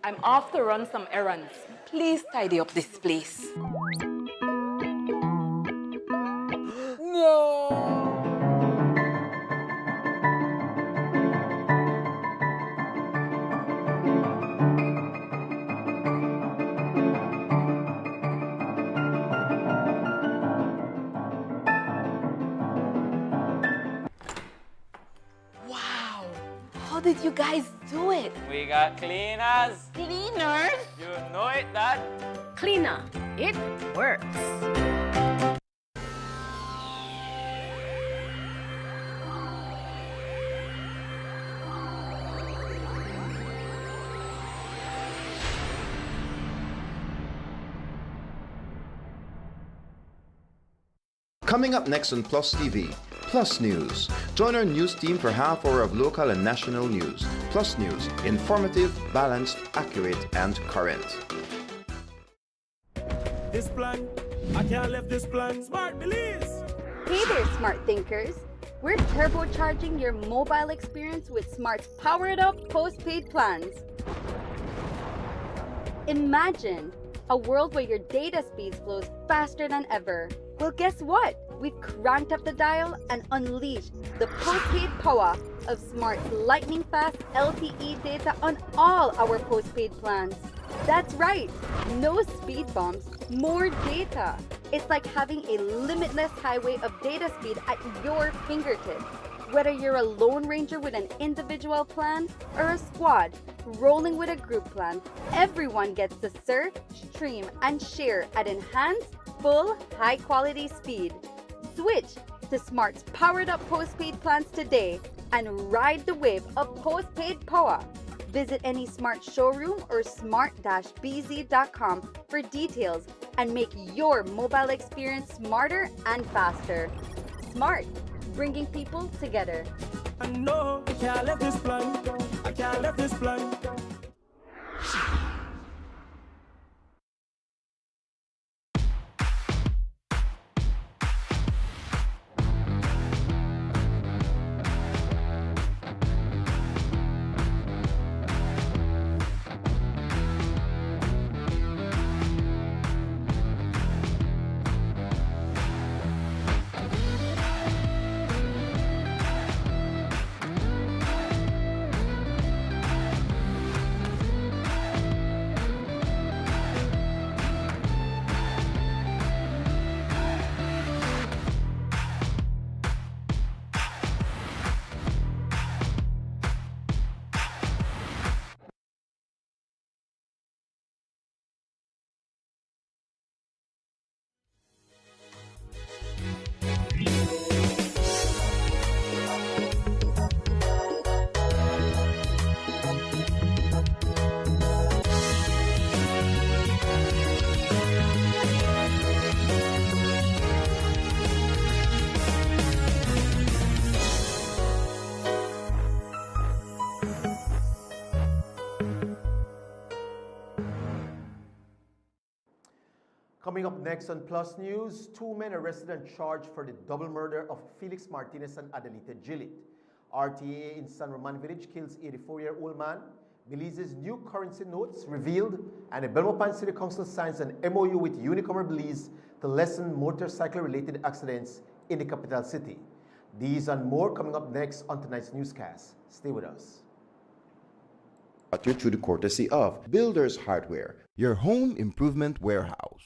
I'm off to run some errands. Please tidy up this place. No! Wow! How did you guys do it? We got cleaners. Cleaners? You know it, Dad. Cleaner, it works. Coming up next on Plus TV, Plus News. Join our news team for half hour of local and national news. Plus News, informative, balanced, accurate, and current. This plan, I can't left this plan. Smart Belize. Hey there, smart thinkers. We're turbocharging your mobile experience with Smart's powered up postpaid plans. Imagine a world where your data speeds flows faster than ever. Well, guess what? We've cranked up the dial and unleashed the postpaid power of Smart's lightning-fast LTE data on all our postpaid plans. That's right, no speed bumps, more data. It's like having a limitless highway of data speed at your fingertips. Whether you're a lone ranger with an individual plan or a squad rolling with a group plan, everyone gets to surf, stream, and share at enhanced, full, high-quality speed. Switch to Smart's powered-up postpaid plans today and ride the wave of postpaid power. Visit any Smart showroom or smart-bz.com for details and make your mobile experience smarter and faster. Smart, bringing people together. I know I can't left this plan. I can't left this plan. Coming up next on Plus News, 2 men arrested and charged for the double murder of Felix Martinez and Adelita Gillit. RTA in San Roman Village kills 84-year-old man. Belize's new currency notes revealed, and the Belmopan City Council signs an MOU with Unicommerce Belize to lessen motorcycle-related accidents in the capital city. These and more coming up next on tonight's newscast. Stay with us. Through the courtesy of Builders Hardware, your home improvement warehouse.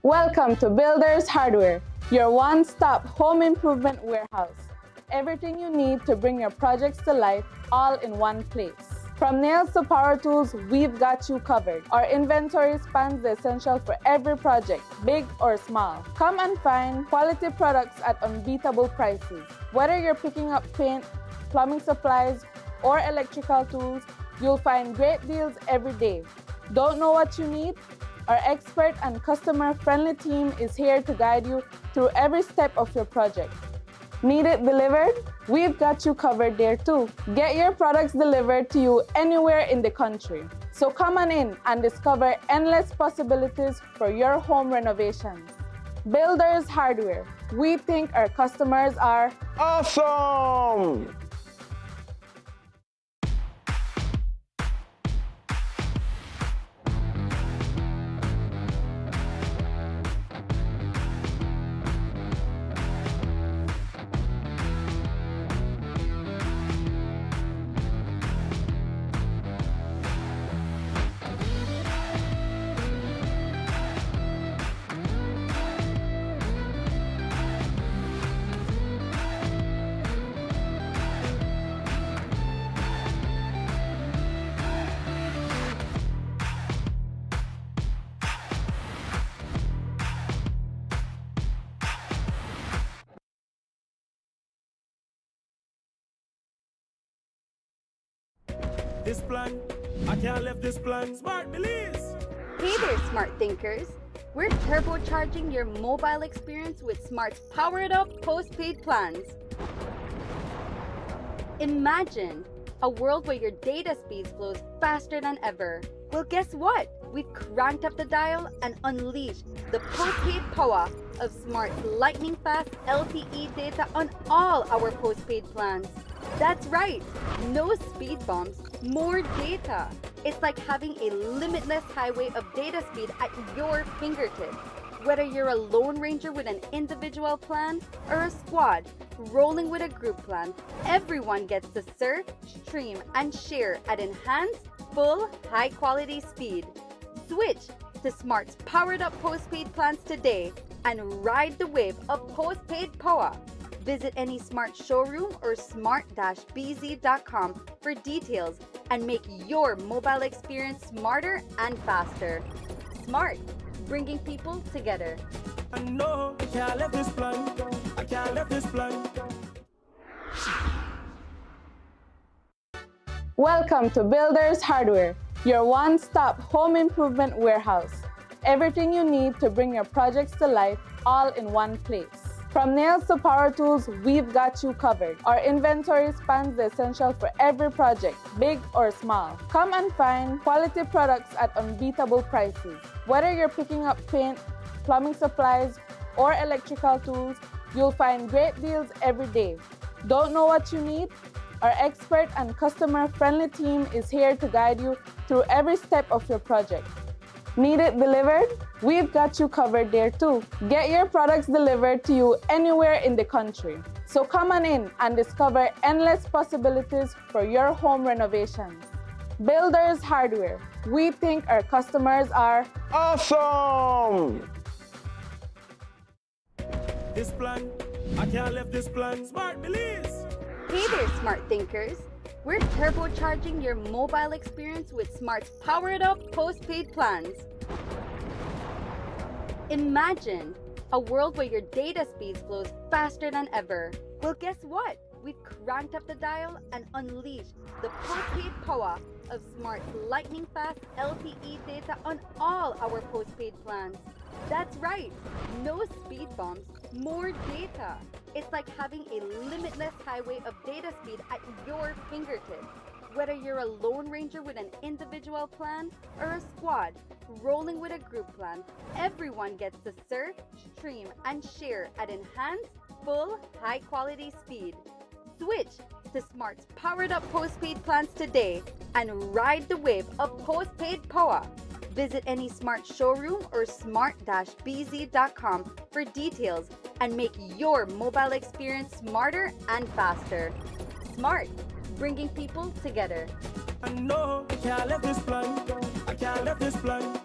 Welcome to Builders Hardware, your one-stop home improvement warehouse. Everything you need to bring your projects to life all in one place. From nails to power tools, we've got you covered. Our inventory spans the essentials for every project, big or small. Come and find quality products at unbeatable prices. Whether you're picking up paint, plumbing supplies, or electrical tools, you'll find great deals every day. Don't know what you need? Our expert and customer-friendly team is here to guide you through every step of your project. Need it delivered? We've got you covered there too. Get your products delivered to you anywhere in the country. So come on in and discover endless possibilities for your home renovations. Builders Hardware. We think our customers are awesome! this plan. I can't left this plan. Smart Belize. Hey there, smart thinkers. We're turbocharging your mobile experience with Smart's powered up postpaid plans. Imagine a world where your data speeds flows faster than ever. Well, guess what? We've cranked up the dial and unleashed the postpaid power of Smart's lightning-fast LTE data on all our postpaid plans. That's right, no speed bumps, more data. It's like having a limitless highway of data speed at your fingertips. Whether you're a lone ranger with an individual plan or a squad rolling with a group plan, everyone gets to surf, stream, and share at enhanced, full, high-quality speed. Switch to Smart's powered-up postpaid plans today and ride the wave of postpaid power. Visit any Smart showroom or smart-bz.com for details and make your mobile experience smarter and faster. Smart, bringing people together. I know I can't left this plan. I can't left this plan. Welcome to Builders Hardware, your one-stop home improvement warehouse. Everything you need to bring your projects to life all in one place. From nails to power tools, we've got you covered. Our inventory spans the essential for every project, big or small. Come and find quality products at unbeatable prices. Whether you're picking up paint, plumbing supplies, or electrical tools, you'll find great deals every day. Don't know what you need? Our expert and customer-friendly team is here to guide you through every step of your project. Need it delivered? We've got you covered there too. Get your products delivered to you anywhere in the country. So come on in and discover endless possibilities for your home renovations. Builders Hardware. We think our customers are awesome! This plan. I can't left this plan. Smart Belize. Hey there, smart thinkers. We're turbocharging your mobile experience with Smart's powered-up postpaid plans. Imagine a world where your data speeds flows faster than ever. Well, guess what? We've cranked up the dial and unleashed the postpaid power of Smart's lightning-fast LTE data on all our postpaid plans. That's right, no speed bumps, more data. It's like having a limitless highway of data speed at your fingertips. Whether you're a lone ranger with an individual plan or a squad rolling with a group plan, everyone gets to surf, stream, and share at enhanced, full, high-quality speed. Switch to Smart's powered-up postpaid plans today and ride the wave of postpaid power. Visit any Smart showroom or smart-bz.com for details and make your mobile experience smarter and faster. Smart, bringing people together. I know I can't left this plan. I can't left this plan.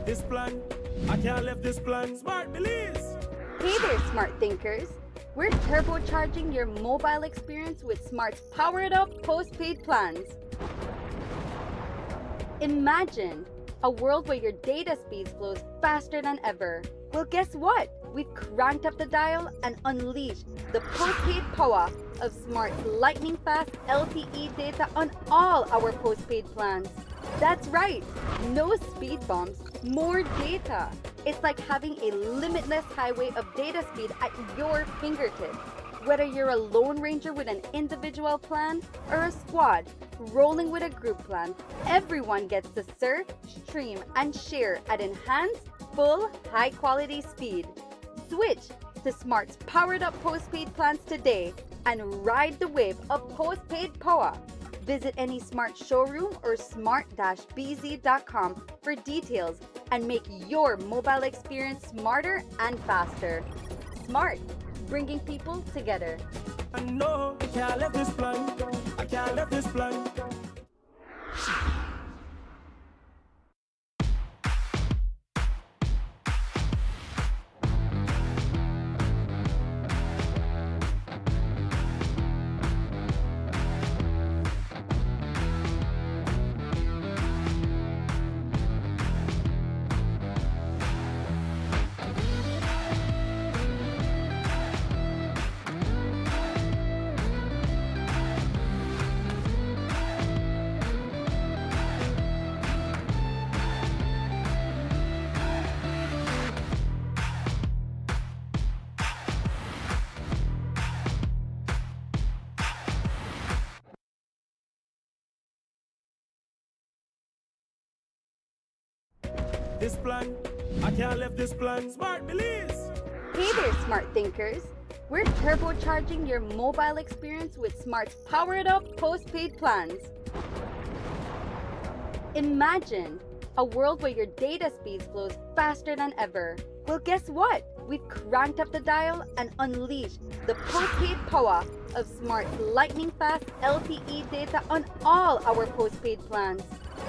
This plan. I can't left this plan. Smart Belize. Hey there, smart thinkers. We're turbocharging your mobile experience with Smart's powered-up postpaid plans. Imagine a world where your data speeds flows faster than ever. Well, guess what? We've cranked up the dial and unleashed the postpaid power of Smart's lightning-fast LTE data on all our postpaid plans. That's right, no speed bumps, more data. It's like having a limitless highway of data speed at your fingertips. Whether you're a lone ranger with an individual plan or a squad rolling with a group plan, everyone gets to surf, stream, and share at enhanced, full, high-quality speed. Switch to Smart's powered-up postpaid plans today and ride the wave of postpaid power. Visit any Smart showroom or smart-bz.com for details and make your mobile experience smarter and faster. Smart, bringing people together. I know I can't left this plan. I can't left this plan. this plan. I can't left this plan. Smart Belize. Hey there, smart thinkers. We're turbocharging your mobile experience with Smart's powered up postpaid plans. Imagine a world where your data speeds flows faster than ever. Well, guess what? We've cranked up the dial and unleashed the postpaid power of Smart's lightning fast LTE data on all our postpaid plans.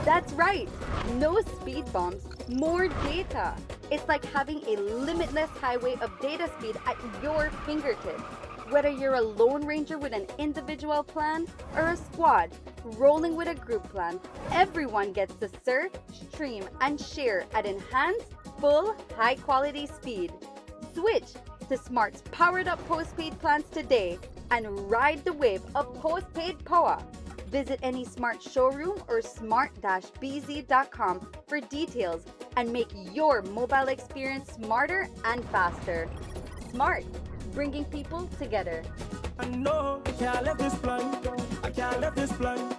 That's right, no speed bumps, more data. It's like having a limitless highway of data speed at your fingertips. Whether you're a lone ranger with an individual plan or a squad rolling with a group plan, everyone gets to surf, stream, and share at enhanced, full, high-quality speed. Switch to Smart's powered-up postpaid plans today and ride the wave of postpaid power. Visit any Smart showroom or smart-bz.com for details and make your mobile experience smarter and faster. Smart, bringing people together. I know I can't left this plan. I can't left this plan.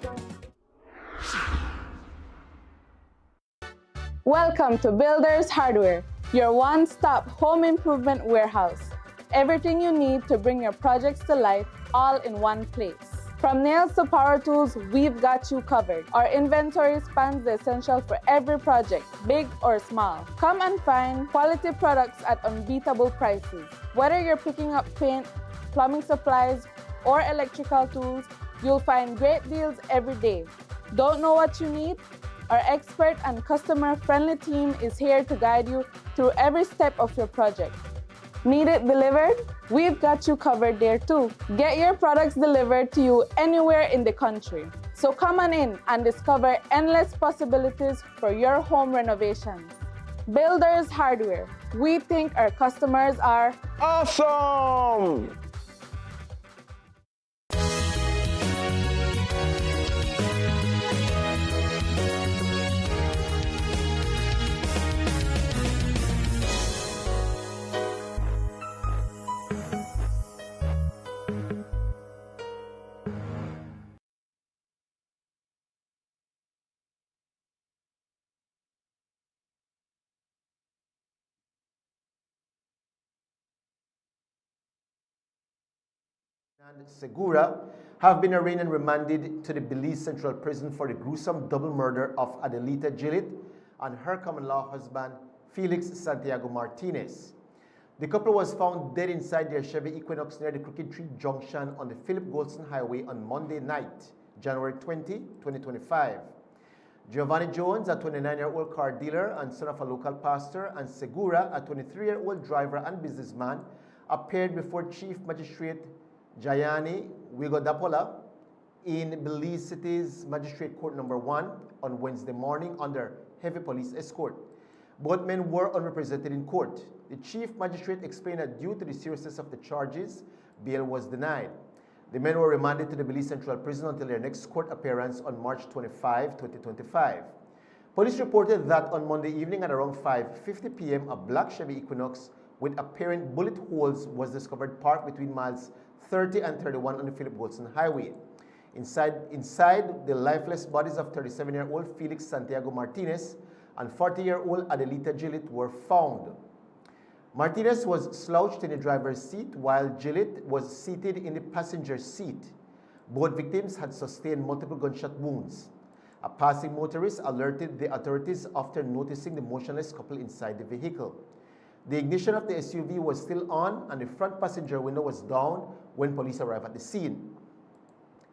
Welcome to Builders Hardware, your one-stop home improvement warehouse. Everything you need to bring your projects to life, all in one place. From nails to power tools, we've got you covered. Our inventory spans the essential for every project, big or small. Come and find quality products at unbeatable prices. Whether you're picking up paint, plumbing supplies, or electrical tools, you'll find great deals every day. Don't know what you need? Our expert and customer-friendly team is here to guide you through every step of your project. Need it delivered? We've got you covered there too. Get your products delivered to you anywhere in the country. So come on in and discover endless possibilities for your home renovations. Builders Hardware. We think our customers are awesome! And Segura have been arraigned and remanded to the Belize Central Prison for the gruesome double murder of Adelita Gillit and her common-law husband, Felix Santiago Martinez. The couple was found dead inside their Chevy Equinox near the Crooked Tree Junction on the Philip Golson Highway on Monday night, January 20, 2025. Giovanni Jones, a 29-year-old car dealer and son of a local pastor, and Segura, a 23-year-old driver and businessman, appeared before Chief Magistrate JAN.24th in Belize City's Magistrate Court Number 1 on Wednesday morning under heavy police escort. Both men were unrepresented in court. The Chief Magistrate explained that due to the seriousness of the charges, bail was denied. The men were remanded to the Belize Central Prison until their next court appearance on March 25, 2025. Police reported that on Monday evening at around 5:50 p.m., a black Chevy Equinox with apparent bullet holes was discovered parked between miles 30 and 31 on the Philip Golson Highway. Inside the lifeless bodies of 37-year-old Felix Santiago Martinez and 40-year-old Adelita Gillit were found. Martinez was slouched in the driver's seat while Gillit was seated in the passenger seat. Both victims had sustained multiple gunshot wounds. A passing motorist alerted the authorities after noticing the motionless couple inside the vehicle. The ignition of the SUV was still on and the front passenger window was down when police arrived at the scene.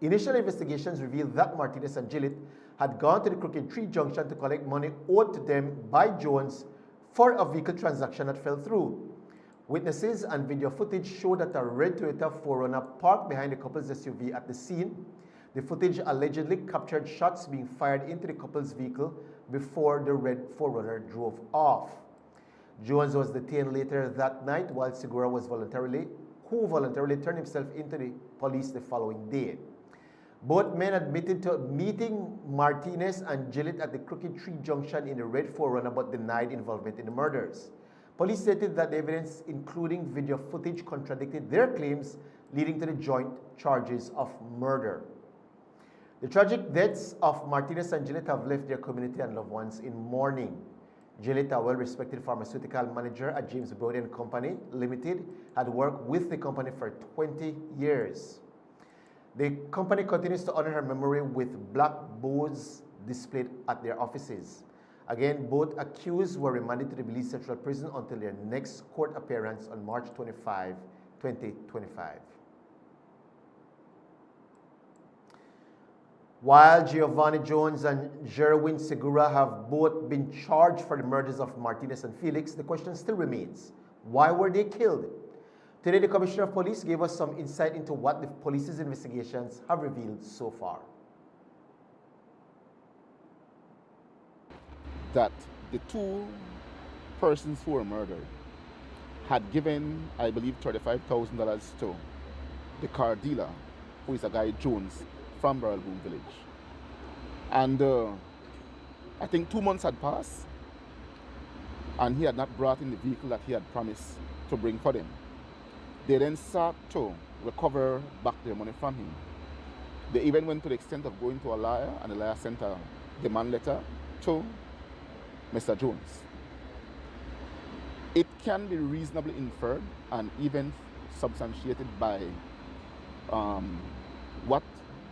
Initial investigations revealed that Martinez and Gillit had gone to the Crooked Tree Junction to collect money owed to them by Jones for a vehicle transaction that fell through. Witnesses and video footage showed that a red Toyota 4Runner parked behind the couple's SUV at the scene. The footage allegedly captured shots being fired into the couple's vehicle before the red 4Runner drove off. Jones was detained later that night while Segura was voluntarily turned himself into the police the following day. Both men admitted to meeting Martinez and Gillit at the Crooked Tree Junction in the red 4Runner but denied involvement in the murders. Police stated that the evidence, including video footage, contradicted their claims, leading to the joint charges of murder. The tragic deaths of Martinez and Gillit have left their community and loved ones in mourning. Gillett, a well-respected pharmaceutical manager at James Brody and Company Limited, had worked with the company for 20 years. The company continues to honor her memory with black bows displayed at their offices. Again, both accused were remanded to the Belize Central Prison until their next court appearance on March 25, 2025. While Giovanni Jones and Jerwin Segura have both been charged for the murders of Martinez and Felix, the question still remains, why were they killed? Today, the Commissioner of Police gave us some insight into what the police's investigations have revealed so far. That the two persons who were murdered had given, I believe, $35,000 to the car dealer, who is a guy Jones, from Barrel Boom Village. And I think 2 months had passed, and he had not brought in the vehicle that he had promised to bring for them. They then sought to recover back their money from him. They even went to the extent of going to a lawyer, and the lawyer sent a demand letter to Mr. Jones. It can be reasonably inferred and even substantiated by what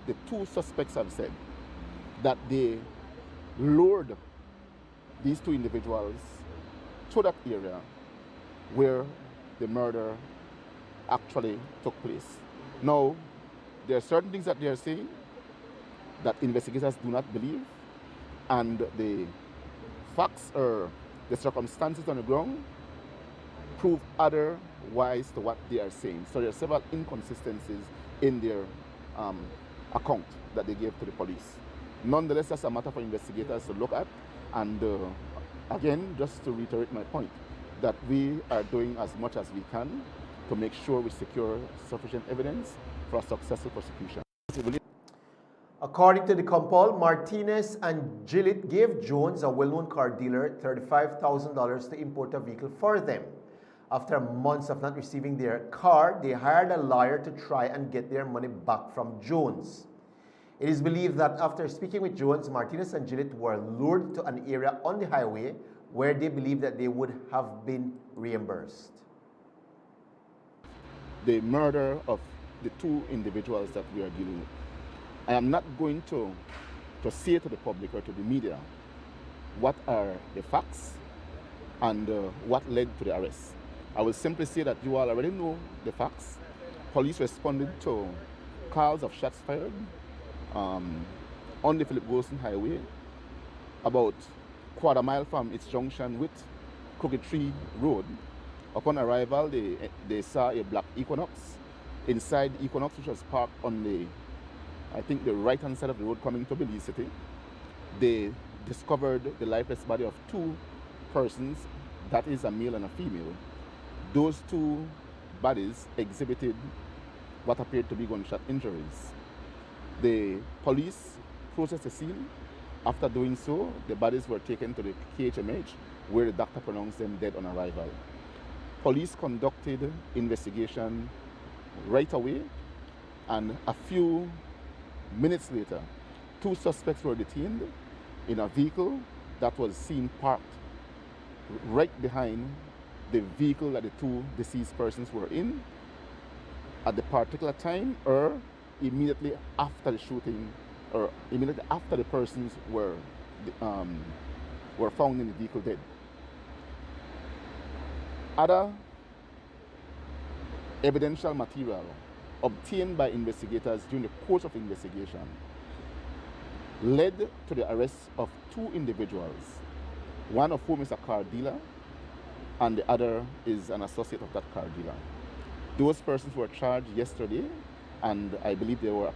the two suspects have said, that they lured these two individuals to that area where the murder actually took place. Now, there are certain things that they are saying that investigators do not believe, and the facts or the circumstances on the ground prove otherwise to what they are saying. So there are several inconsistencies in their account that they gave to the police. Nonetheless, that's a matter for investigators to look at. And again, just to reiterate my point, that we are doing as much as we can to make sure we secure sufficient evidence for a successful prosecution. According to the Compol, Martinez and Gillett gave Jones, a well-known car dealer, $35,000 to import a vehicle for them. After months of not receiving their car, they hired a lawyer to try and get their money back from Jones. It is believed that after speaking with Jones, Martinez and Gillett were lured to an area on the highway where they believed that they would have been reimbursed. The murder of the two individuals that we are dealing with, I am not going to say to the public or to the media what are the facts and what led to the arrest. I will simply say that you all already know the facts. Police responded to calls of shots fired on the Philip Golson Highway, about quarter mile from its junction with Crooked Tree Road. Upon arrival, they saw a black Equinox. Inside the Equinox, which was parked on the, I think, the right-hand side of the road coming to Belize City, they discovered the lifeless body of two persons, that is a male and a female. Those two bodies exhibited what appeared to be gunshot injuries. The police processed the scene. After doing so, the bodies were taken to the KHMH, where the doctor pronounced them dead on arrival. Police conducted investigation right away, and a few minutes later, two suspects were detained in a vehicle that was seen parked right behind the vehicle that the two deceased persons were in at the particular time, or immediately after the shooting, or immediately after the persons were found in the vehicle dead. Other evidential material obtained by investigators during the course of investigation led to the arrest of two individuals, one of whom is a car dealer and the other is an associate of that car dealer. Those persons were charged yesterday, and I believe they were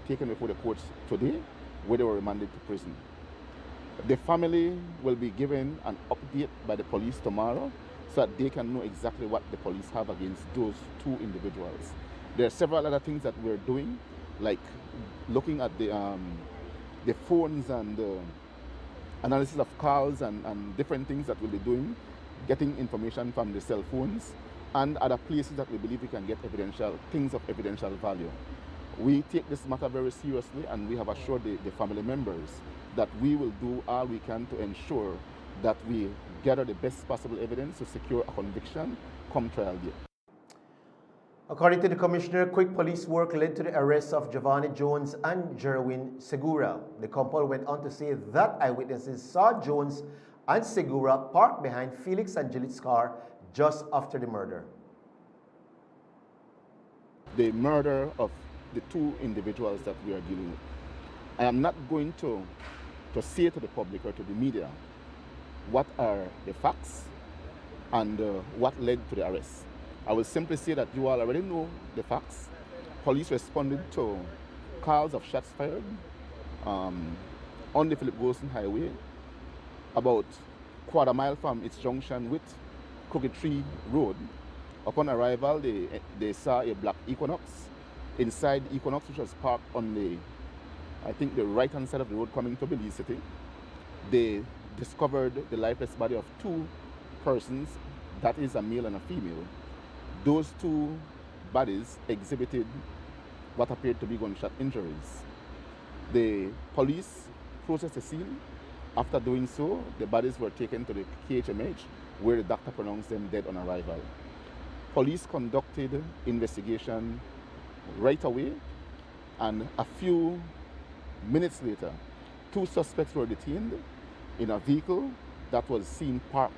taken before the courts today, where they were remanded to prison. The family will be given an update by the police tomorrow so that they can know exactly what the police have against those two individuals. There are several other things that we're doing, like looking at the phones and analysis of calls and different things that we'll be doing, getting information from the cell phones and other places that we believe we can get things of evidential value. We take this matter very seriously, and we have assured the family members that we will do all we can to ensure that we gather the best possible evidence to secure a conviction come trial date. According to the commissioner, quick police work led to the arrest of Giovanni Jones and Jerwin Segura. The couple went on to say that eyewitnesses saw Jones and Segura parked behind Felix and Gillit's car just after the murder. The murder of the two individuals that we are dealing with. I am not going to say to the public or to the media what are the facts and what led to the arrest. I will simply say that you all already know the facts. Police responded to calls of shots fired on the Philip Golson Highway, about quarter mile from its junction with Crooked Tree Road. Upon arrival, they saw a black Equinox. Inside the Equinox, which was parked on the, I think, the right-hand side of the road coming to Belize City, they discovered the lifeless body of two persons, that is a male and a female. Those two bodies exhibited what appeared to be gunshot injuries. The police processed the scene. After doing so, the bodies were taken to the KHMH, where the doctor pronounced them dead on arrival. Police conducted investigation right away, and a few minutes later, two suspects were detained in a vehicle that was seen parked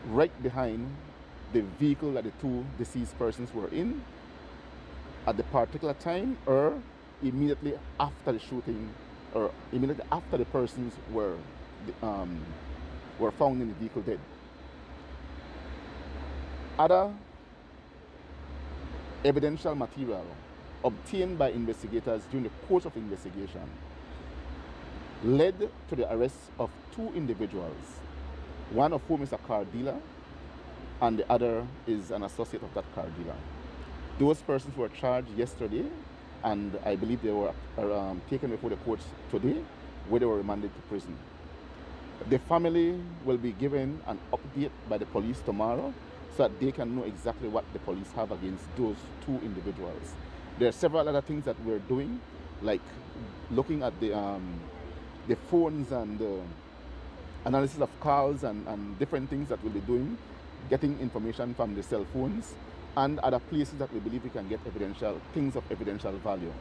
right behind the vehicle that the two deceased persons were in at the particular time, or immediately after the shooting, or immediately after the persons were found in the vehicle dead. Other evidential material obtained by investigators during the course of investigation led to the arrest of two individuals, one of whom is a car dealer and the other is an associate of that car dealer. Those persons were charged yesterday, and I believe they were taken before the courts today, where they were remanded to prison. The family will be given an update by the police tomorrow so that they can know exactly what the police have against those two individuals. There are several other things that we're doing, like looking at the phones and analysis of calls and different things that we'll be doing, getting information from the cell phones and other places that we believe we can get things of evidential value.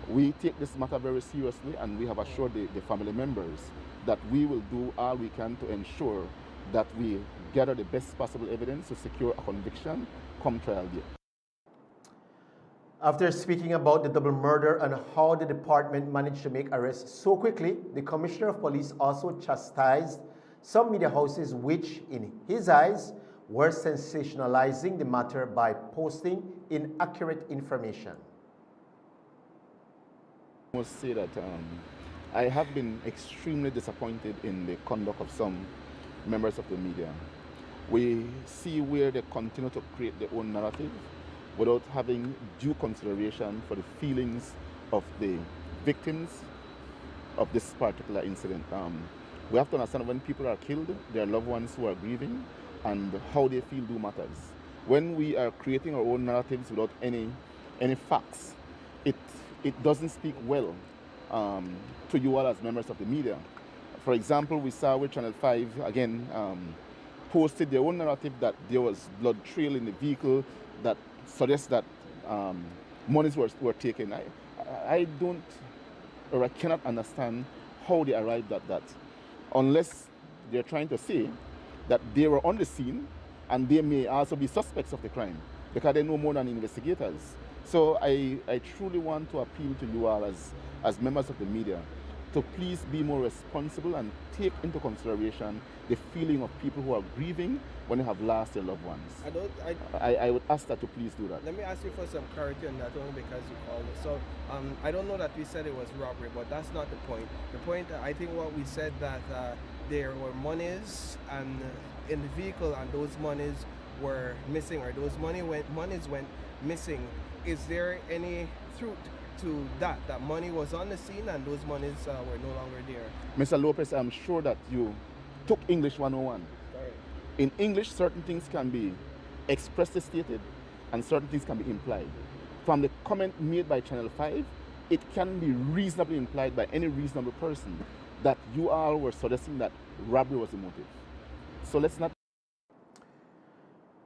We take this matter very seriously, and we have assured the family members that we will do all we can to ensure that we gather the best possible evidence to secure a conviction come trial date. After speaking about the double murder and how the department managed to make arrests so quickly, the Commissioner of Police also chastised some media houses which, in his eyes, were sensationalizing the matter by posting inaccurate information. I must say that I have been extremely disappointed in the conduct of some members of the media. We see where they continue to create their own narrative without having due consideration for the feelings of the victims of this particular incident. We have to understand when people are killed, their loved ones who are grieving, and how they feel do matters. When we are creating our own narratives without any facts, it doesn't speak well to you all as members of the media. For example, we saw with Channel 5 again posted their own narrative that there was blood trail in the vehicle that suggests that monies were taken. I don't, or I cannot understand how they arrived at that, unless they're trying to say that they were on the scene and they may also be suspects of the crime because they know more than investigators. So I truly want to appeal to you all as members of the media to please be more responsible and take into consideration the feeling of people who are grieving when they have lost their loved ones. I would ask that to please do that. Let me ask you for some clarity on that only because you called it. So I don't know that we said it was robbery, but that's not the point. The point, I think what we said that there were monies and in the vehicle and those monies were missing, or those monies went missing. Is there any truth to that money was on the scene and those monies were no longer there? Mr. Lopez, I'm sure that you took English 101. Sorry. In English, certain things can be expressly stated and certain things can be implied. From the comment made by Channel 5, it can be reasonably implied by any reasonable person that you all were suggesting that robbery was the motive. So let's not.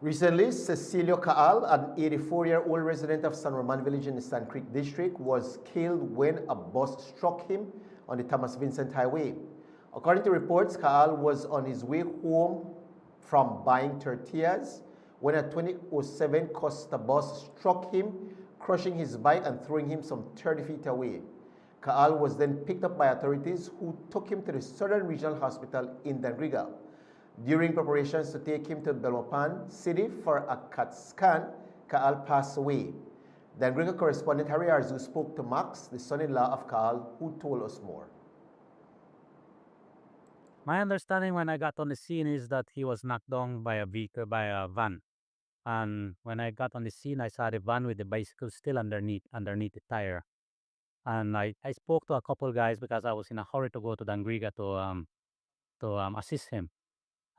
Recently, Cecilio Caal, an 84-year-old resident of San Roman Village in the Sand Creek district, was killed when a bus struck him on the Thomas Vincent Highway. According to reports, Caal was on his way home from buying tortillas when a 2007 Costa bus struck him, crushing his bike and throwing him some 30 feet away. Caal was then picked up by authorities who took him to the Southern Regional Hospital in Dangriga. During preparations to take him to Belmopan City for a CAT scan, Caal passed away. Dangriga correspondent Harry Arzu spoke to Max, the son-in-law of Caal, who told us more. My understanding when I got on the scene is that he was knocked down by a vehicle, by a van. And when I got on the scene, I saw the van with the bicycle still underneath the tire. And I spoke to a couple guys because I was in a hurry to go to Dangriga to assist him.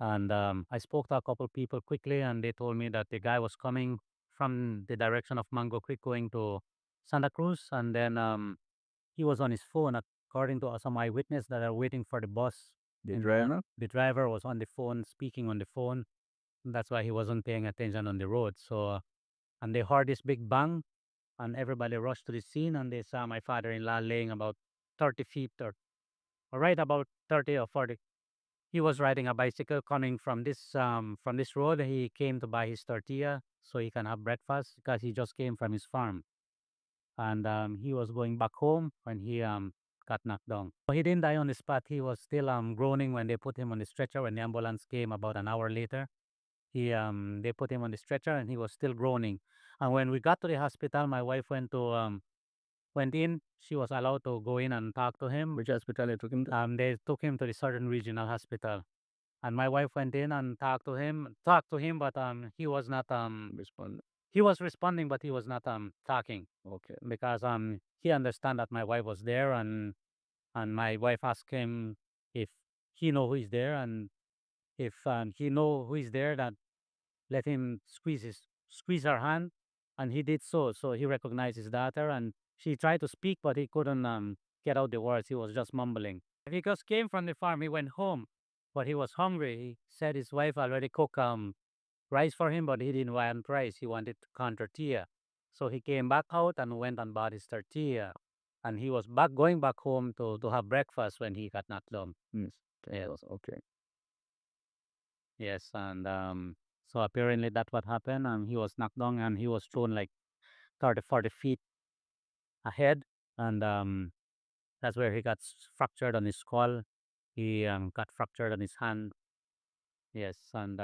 And I spoke to a couple people quickly, and they told me that the guy was coming from the direction of Mango Creek going to Santa Cruz, and then he was on his phone, according to some eyewitness that are waiting for the bus. The driver? The driver was on the phone, speaking on the phone. That's why he wasn't paying attention on the road. So, and they heard this big bang, and everybody rushed to the scene, and they saw my father-in-law laying about 30 feet or right about 30 or 40. He was riding a bicycle coming from this road. He came to buy his tortilla so he can have breakfast because he just came from his farm. And he was going back home when he got knocked down. So he didn't die on the spot. He was still groaning when they put him on the stretcher. When the ambulance came about an hour later, they put him on the stretcher and he was still groaning. And when we got to the hospital, my wife went in. She was allowed to go in and talk to him. Which hospital they took him to? They took him to the Southern Regional Hospital. And my wife went in and talked to him, but he was not Respond. he was responding, but he was not talking. Okay. Because he understand that my wife was there, and my wife asked him if he know who is there, and if he know who is there, that let him squeeze her hand, and he did so. So he recognized his daughter, and she tried to speak, but he couldn't get out the words. He was just mumbling. He just came from the farm. He went home, but he was hungry. He said his wife already cooked rice for him, but he didn't want rice. He wanted corn tortilla. So he came back out and went and bought his tortilla. And he was going back home to have breakfast when he got knocked down. Yes. Yes. Okay. Yes, and so apparently that's what happened. He was knocked down and he was thrown like 30, 40 feet ahead. And that's where he got fractured on his skull. He got fractured on his hand. Yes, and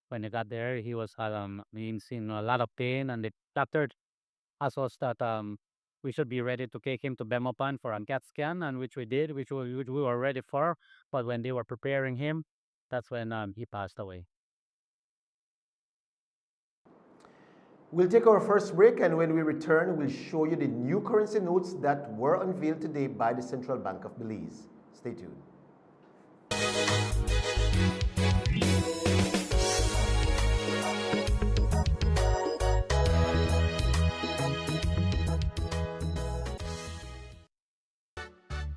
when he got there, he was in a lot of pain, and the doctor asked us that we should be ready to take him to Belmopan for a CAT scan, and which we did, which we were ready for. But when they were preparing him, that's when he passed away. We'll take our first break, and when we return, we'll show you the new currency notes that were unveiled today by the Central Bank of Belize. Stay tuned.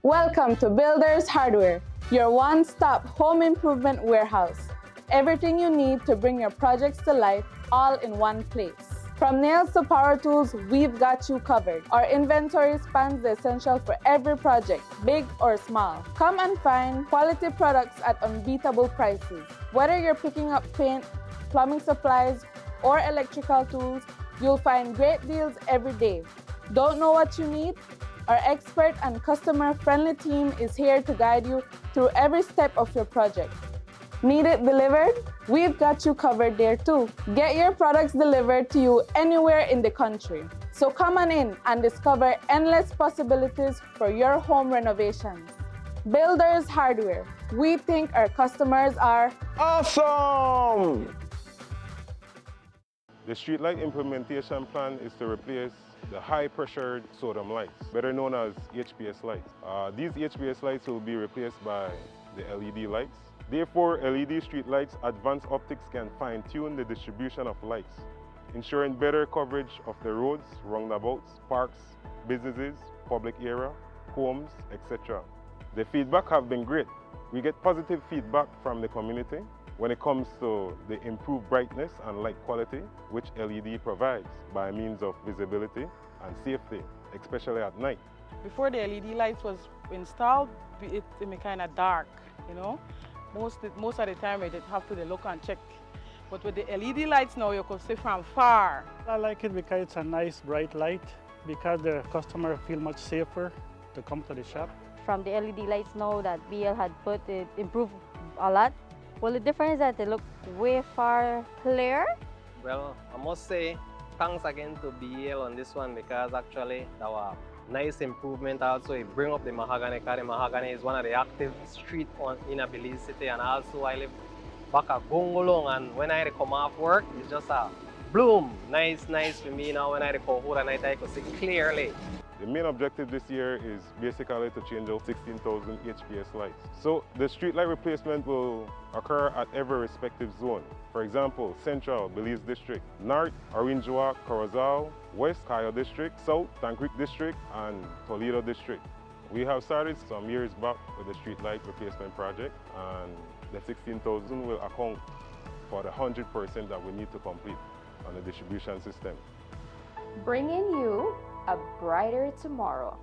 Welcome to Builders Hardware, your one-stop home improvement warehouse. Everything you need to bring your projects to life, all in one place. From nails to power tools, we've got you covered. Our inventory spans the essential for every project, big or small. Come and find quality products at unbeatable prices. Whether you're picking up paint, plumbing supplies, or electrical tools, you'll find great deals every day. Don't know what you need? Our expert and customer-friendly team is here to guide you through every step of your project. Need it delivered? We've got you covered there too. Get your products delivered to you anywhere in the country. So come on in and discover endless possibilities for your home renovations. Builders Hardware. We think our customers are awesome! The streetlight implementation plan is to replace the high-pressured sodium lights, better known as HPS lights. These HPS lights will be replaced by the LED lights. Therefore, LED street lights advanced optics can fine-tune the distribution of lights, ensuring better coverage of the roads, roundabouts, parks, businesses, public area, homes, etc. The feedback have been great. We get positive feedback from the community when it comes to the improved brightness and light quality which LED provides by means of visibility and safety, especially at night. Before the LED lights was installed, it was kind of dark, you know. Most of the time we did have to look and check. But with the LED lights now, you can see from far. I like it because it's a nice bright light, because the customer feel much safer to come to the shop. From the LED lights now that BL had put, it improved a lot. Well, the difference is that they look way far clear. Well, I must say thanks again to BL on this one, because actually that was nice improvement. Also, it bring up the mahogany, because the mahogany is one of the active street in a Belize City, and also I live back at Gongolong, and when I come off work, it's just a bloom. Nice for me now. When I go home at night, I can see clearly. The main objective this year is basically to change out 16,000 HPS lights. So the street light replacement will occur at every respective zone. For example, Central, Belize District, North, Orange Walk, Corozal, West, Cayo District, South, Tancric District, and Toledo District. We have started some years back with the street light replacement project, and the 16,000 will account for the 100% that we need to complete on the distribution system. Bringing you a brighter tomorrow.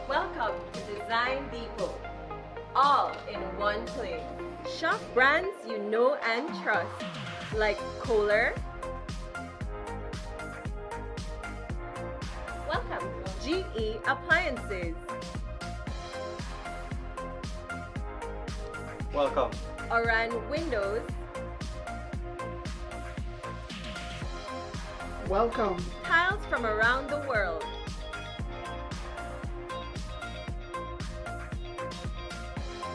Welcome to Design Depot. All in one place. Shop brands you know and trust, like Kohler. Welcome, GE Appliances. Welcome. Oran Windows. Welcome. Tiles from around the world.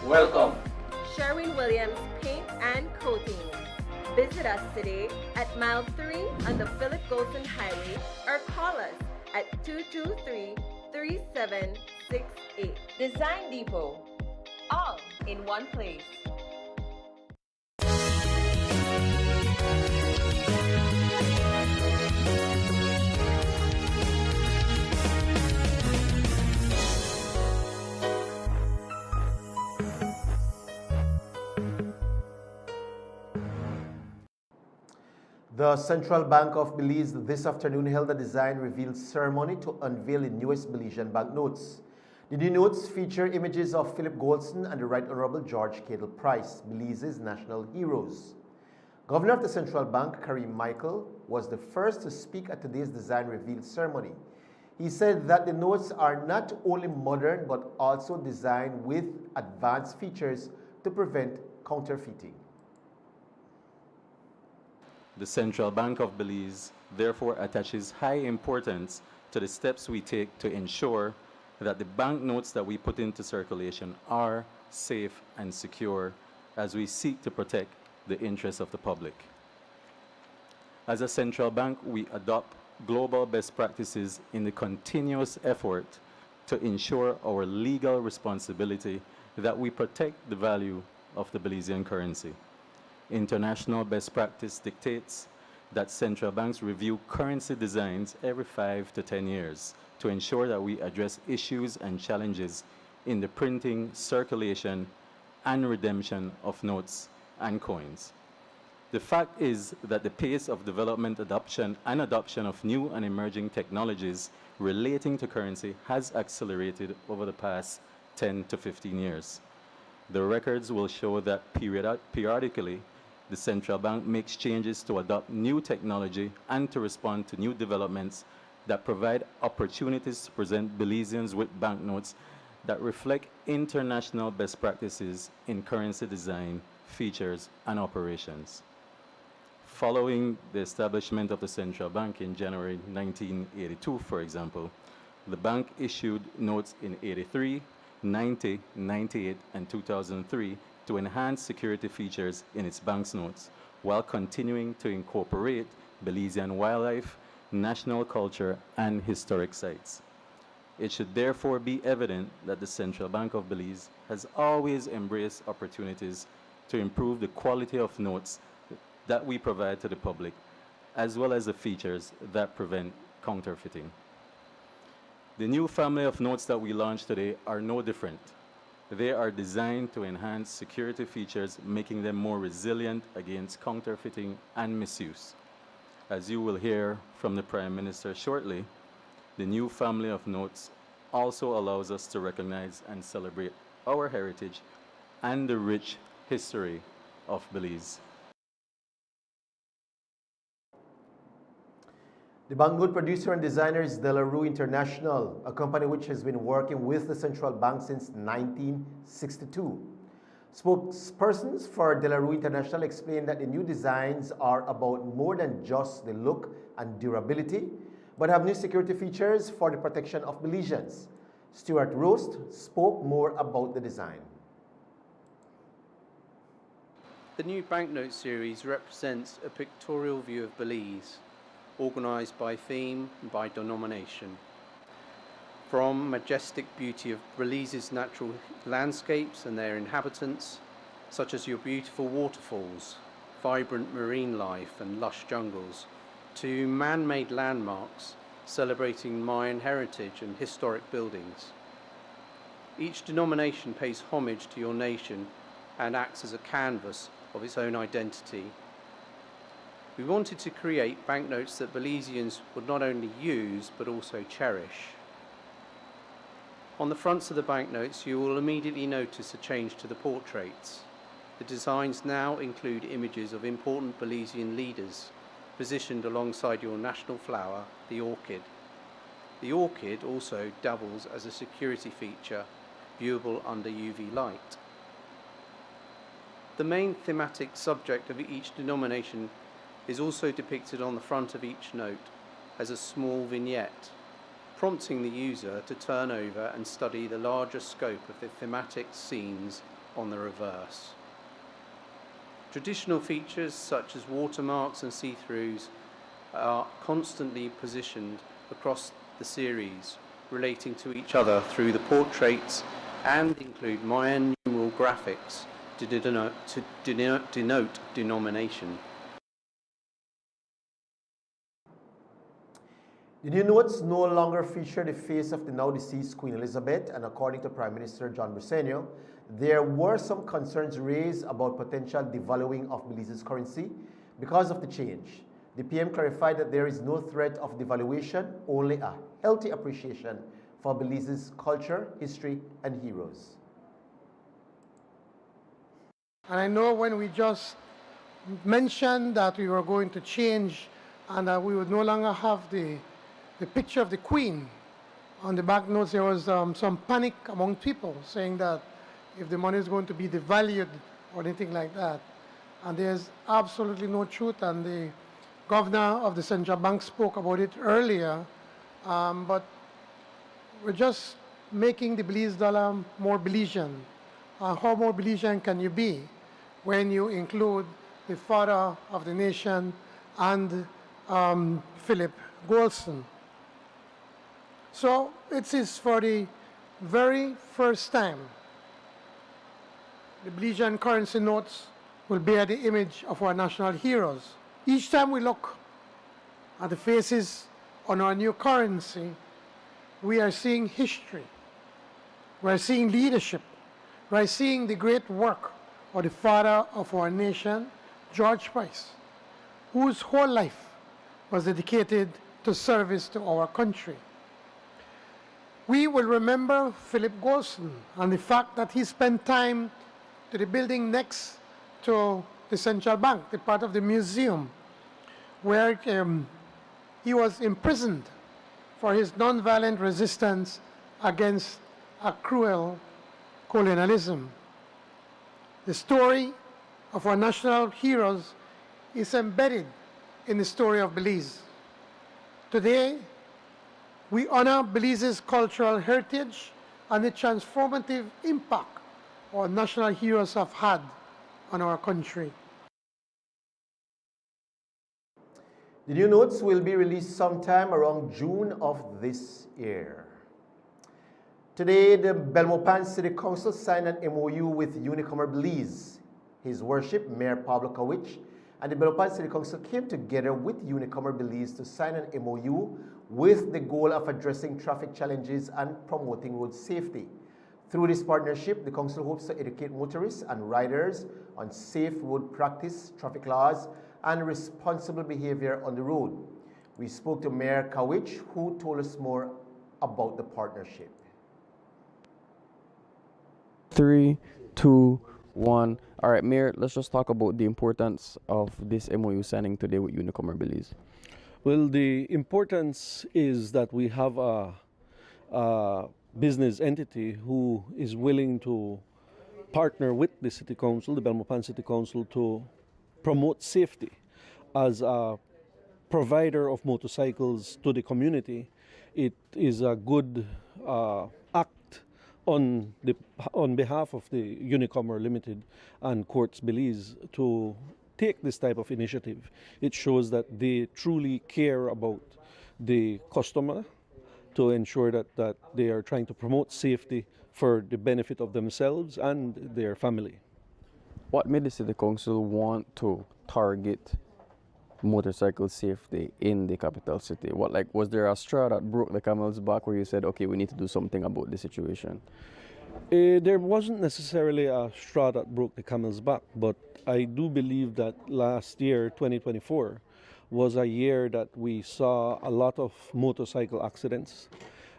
Welcome. Sherwin-Williams Paint and Coating. Visit us today at Mile 3 on the Philip Golson Highway, or call us at 223-3768. Design Depot. All in one place. The Central Bank of Belize this afternoon held a design reveal ceremony to unveil the newest Belizean banknotes. The new notes feature images of Philip Golson and the Right Honorable George Cadle Price, Belize's national heroes. Governor of the Central Bank, Karim Michael, was the first to speak at today's design reveal ceremony. He said that the notes are not only modern but also designed with advanced features to prevent counterfeiting. The Central Bank of Belize therefore attaches high importance to the steps we take to ensure that the banknotes that we put into circulation are safe and secure as we seek to protect the interests of the public. As a central bank, we adopt global best practices in the continuous effort to ensure our legal responsibility that we protect the value of the Belizean currency. International best practice dictates that central banks review currency designs every 5 to 10 years to ensure that we address issues and challenges in the printing, circulation, and redemption of notes and coins. The fact is that the pace of development, adoption of new and emerging technologies relating to currency has accelerated over the past 10 to 15 years. The records will show that periodically, the central bank makes changes to adopt new technology and to respond to new developments that provide opportunities to present Belizeans with banknotes that reflect international best practices in currency design, features, and operations. Following the establishment of the central bank in January 1982, for example, the bank issued notes in 83, 90, 98, and 2003 to enhance security features in its banknotes while continuing to incorporate Belizean wildlife, national culture, and historic sites. It should therefore be evident that the Central Bank of Belize has always embraced opportunities to improve the quality of notes that we provide to the public as well as the features that prevent counterfeiting. The new family of notes that we launched today are no different. They are designed to enhance security features, making them more resilient against counterfeiting and misuse. As you will hear from the Prime Minister shortly, the new family of notes also allows us to recognize and celebrate our heritage and the rich history of Belize. The banknote producer and designer is De La Rue International, a company which has been working with the central bank since 1962. Spokespersons for De La Rue International explained that the new designs are about more than just the look and durability, but have new security features for the protection of Belizeans. Stuart Roast spoke more about the design. The new banknote series represents a pictorial view of Belize, organised by theme and by denomination. From majestic beauty of Belize's natural landscapes and their inhabitants, such as your beautiful waterfalls, vibrant marine life and lush jungles, to man-made landmarks celebrating Mayan heritage and historic buildings. Each denomination pays homage to your nation and acts as a canvas of its own identity. We wanted to create banknotes that Belizeans would not only use but also cherish. On the fronts of the banknotes, you will immediately notice a change to the portraits. The designs now include images of important Belizean leaders, positioned alongside your national flower, the orchid. The orchid also doubles as a security feature, viewable under UV light. The main thematic subject of each denomination is also depicted on the front of each note as a small vignette, prompting the user to turn over and study the larger scope of the thematic scenes on the reverse. Traditional features such as watermarks and see-throughs are constantly positioned across the series, relating to each other through the portraits, and include Mayan numeral graphics to denote denomination. The new notes no longer feature the face of the now deceased Queen Elizabeth, and according to Prime Minister John Briceño, there were some concerns raised about potential devaluing of Belize's currency because of the change. The PM clarified that there is no threat of devaluation, only a healthy appreciation for Belize's culture, history, and heroes. And I know when we just mentioned that we were going to change and that we would no longer have the picture of the Queen on the banknotes, there was some panic among people saying that if the money is going to be devalued or anything like that. And there's absolutely no truth, and the governor of the central bank spoke about it earlier, but we're just making the Belize dollar more Belizean. How more Belizean can you be when you include the father of the nation and Philip Goulston? So it is for the very first time the Belizean currency notes will bear the image of our national heroes. Each time we look at the faces on our new currency, we are seeing history, we are seeing leadership, we are seeing the great work of the father of our nation, George Price, whose whole life was dedicated to service to our country. We will remember Philip Goulston and the fact that he spent time to the building next to the central bank, the part of the museum, where he was imprisoned for his nonviolent resistance against a cruel colonialism. The story of our national heroes is embedded in the story of Belize. Today, we honor Belize's cultural heritage and the transformative impact our national heroes have had on our country. The new notes will be released sometime around June of this year. Today, the Belmopan City Council signed an MOU with Unicommerce Belize. His Worship, Mayor Pablo Kawich, and the Belmopan City Council came together with Unicomer Belize to sign an MOU with the goal of addressing traffic challenges and promoting road safety. Through this partnership, the council hopes to educate motorists and riders on safe road practice, traffic laws, and responsible behavior on the road. We spoke to Mayor Kawich, who told us more about the partnership. 3, 2, 1. All right, Mayor, let's just talk about the importance of this MOU signing today with Unicomer Belize. Well, the importance is that we have a business entity who is willing to partner with the City Council, the Belmopan City Council, to promote safety as a provider of motorcycles to the community. It is a good act on behalf of the Unicomer Limited and Courts Belize to take this type of initiative. It shows that they truly care about the customer, to ensure that they are trying to promote safety for the benefit of themselves and their family. What made the City Council want to target motorcycle safety in the capital city? Was there a straw that broke the camel's back where you said, okay, we need to do something about the situation? There wasn't necessarily a straw that broke the camel's back, but I do believe that last year, 2024, was a year that we saw a lot of motorcycle accidents.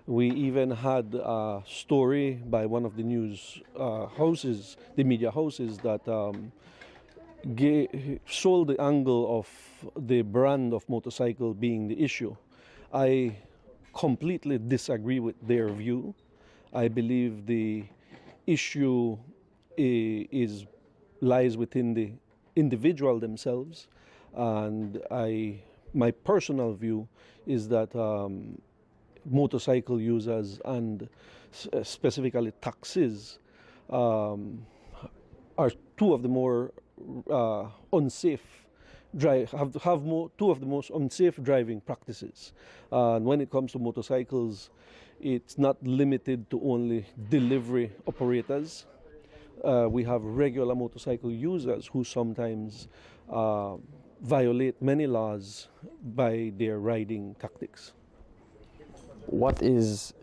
We even had a story by one of the news houses, the media houses, that sold the angle of the brand of motorcycle being the issue. I completely disagree with their view. I believe the issue lies within the individual themselves, and my personal view is that motorcycle users and specifically taxis are two of the more unsafe two of the most unsafe driving practices. And when it comes to motorcycles, it's not limited to only delivery operators. We have regular motorcycle users who sometimes violate many laws by their riding tactics. What is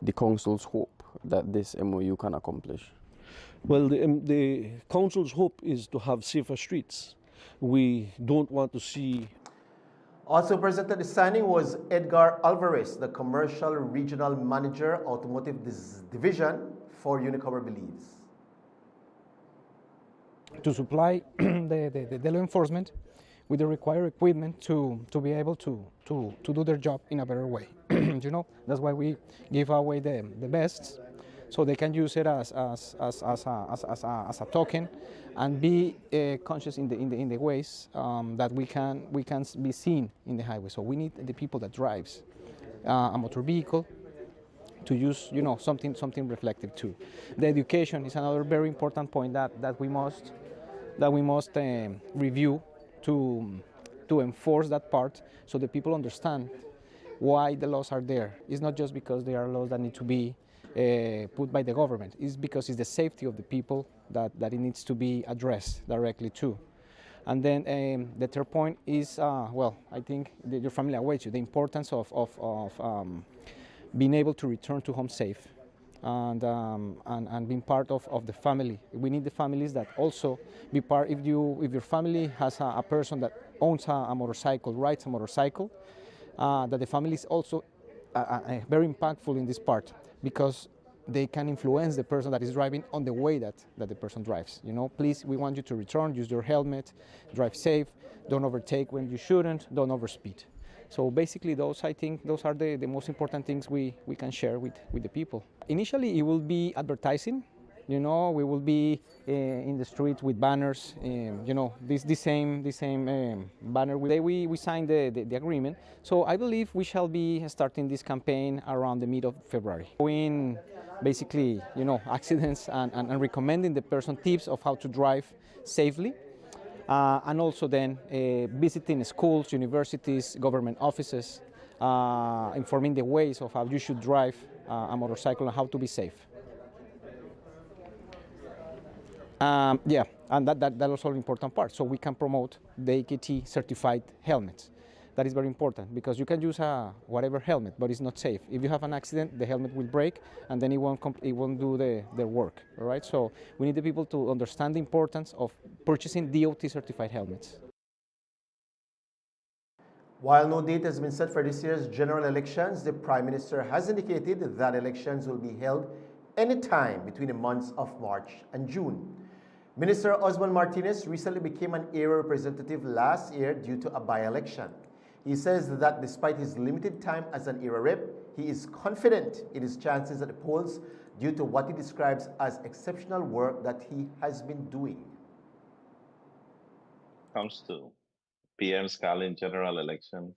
the council's hope that this MOU can accomplish? Well, the council's hope is to have safer streets. We don't want to see... Also present at the signing was Edgar Alvarez, the Commercial Regional Manager, Automotive Division for Unicomer Belize. To supply the law enforcement with the required equipment to be able to do their job in a better way. You know, that's why we give away the vests, so they can use it as a token and be conscious in the ways that we can be seen in the highway. So we need the people that drives a motor vehicle to use, you know, something reflective too. The education is another very important point that we must review to enforce that part, so that people understand why the laws are there. It's not just because they are laws that need to be put by the government. It's because it's the safety of the people that it needs to be addressed directly too. And then the third point is, well, I think your family awaits you, the importance of being able to return to home safe and being part of the family. We need the families that also be part. If your family has a person that owns a motorcycle, rides a motorcycle, that the family is also very impactful in this part, because they can influence the person that is driving on the way that the person drives. You know, please, we want you to return, use your helmet, drive safe, don't overtake when you shouldn't, don't overspeed. So basically I think those are the most important things we can share with the people. Initially, it will be advertising. You know, we will be in the streets with banners. You know, the same banner. We signed the agreement. So I believe we shall be starting this campaign around the mid of February. In basically, you know, accidents and recommending the person tips of how to drive safely. And also then visiting schools, universities, government offices, informing the ways of how you should drive a motorcycle and how to be safe. Yeah, And that also an important part. So we can promote the AKT certified helmets. That is very important because you can use a whatever helmet, but it's not safe. If you have an accident, the helmet will break, and then it won't do their work. All right. So we need the people to understand the importance of purchasing DOT certified helmets. While no date has been set for this year's general elections, the Prime Minister has indicated that elections will be held anytime between the months of March and June. Minister Osman Martinez recently became an area representative last year due to a by-election. He says that despite his limited time as an area rep, he is confident in his chances at the polls due to what he describes as exceptional work that he has been doing. Comes to PM's calling general election,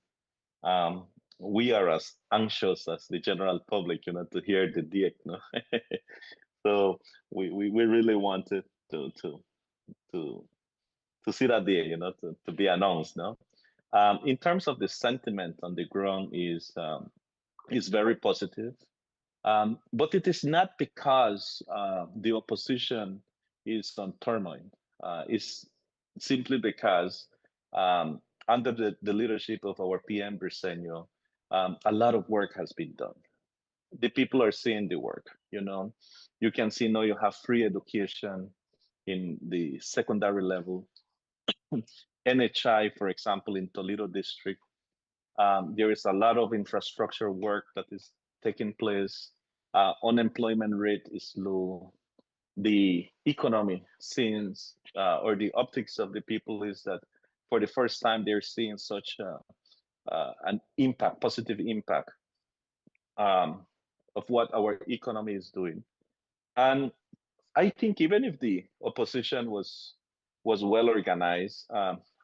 we are as anxious as the general public, to hear the date. So we really wanted to see that day, to be announced. No, in terms of the sentiment on the ground is very positive, but it is not because the opposition is on turmoil. It's simply because under the leadership of our PM Briseño, a lot of work has been done. The people are seeing the work. You can see now you have free education in the secondary level. NHI, for example, in Toledo district, there is a lot of infrastructure work that is taking place. Unemployment rate is low. The economy seems, or the optics of the people is that for the first time they're seeing such an impact, positive impact of what our economy is doing. And I think even if the opposition was well organized,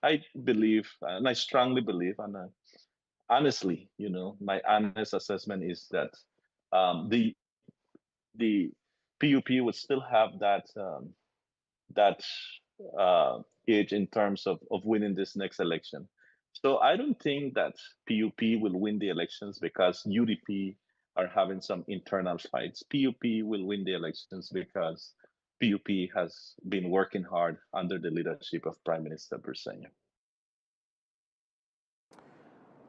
I believe, and I strongly believe, and honestly, my honest assessment is that the PUP would still have that edge in terms of winning this next election. So I don't think that PUP will win the elections because UDP are having some internal fights. PUP will win the elections because PUP has been working hard under the leadership of Prime Minister Briseño.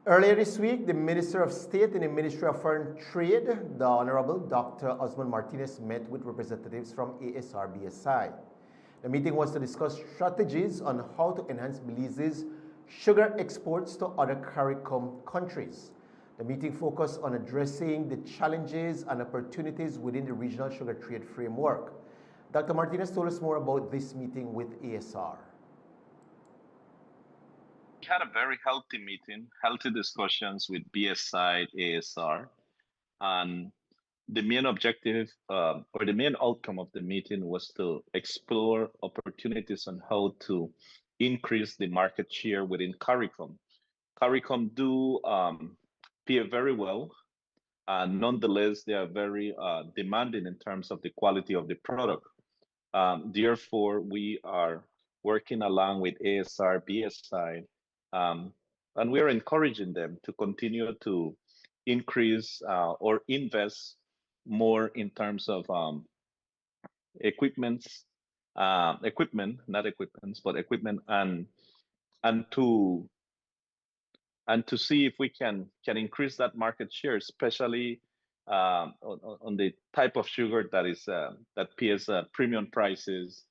Earlier this week, the Minister of State in the Ministry of Foreign Trade, the Honorable Dr. Osman Martinez, met with representatives from ASR-BSI. The meeting was to discuss strategies on how to enhance Belize's sugar exports to other CARICOM countries. The meeting focused on addressing the challenges and opportunities within the regional sugar trade framework. Dr. Martinez told us more about this meeting with ASR. We had a very healthy meeting, healthy discussions with BSI, ASR, and the main objective or the main outcome of the meeting was to explore opportunities on how to increase the market share within CARICOM. CARICOM do pay very well, and nonetheless, they are very demanding in terms of the quality of the product. Therefore, we are working along with ASR, BSI, and we are encouraging them to continue to increase or invest more in terms of equipment, not equipments, but equipment, and to see if we can increase that market share, especially on the type of sugar that pays premium prices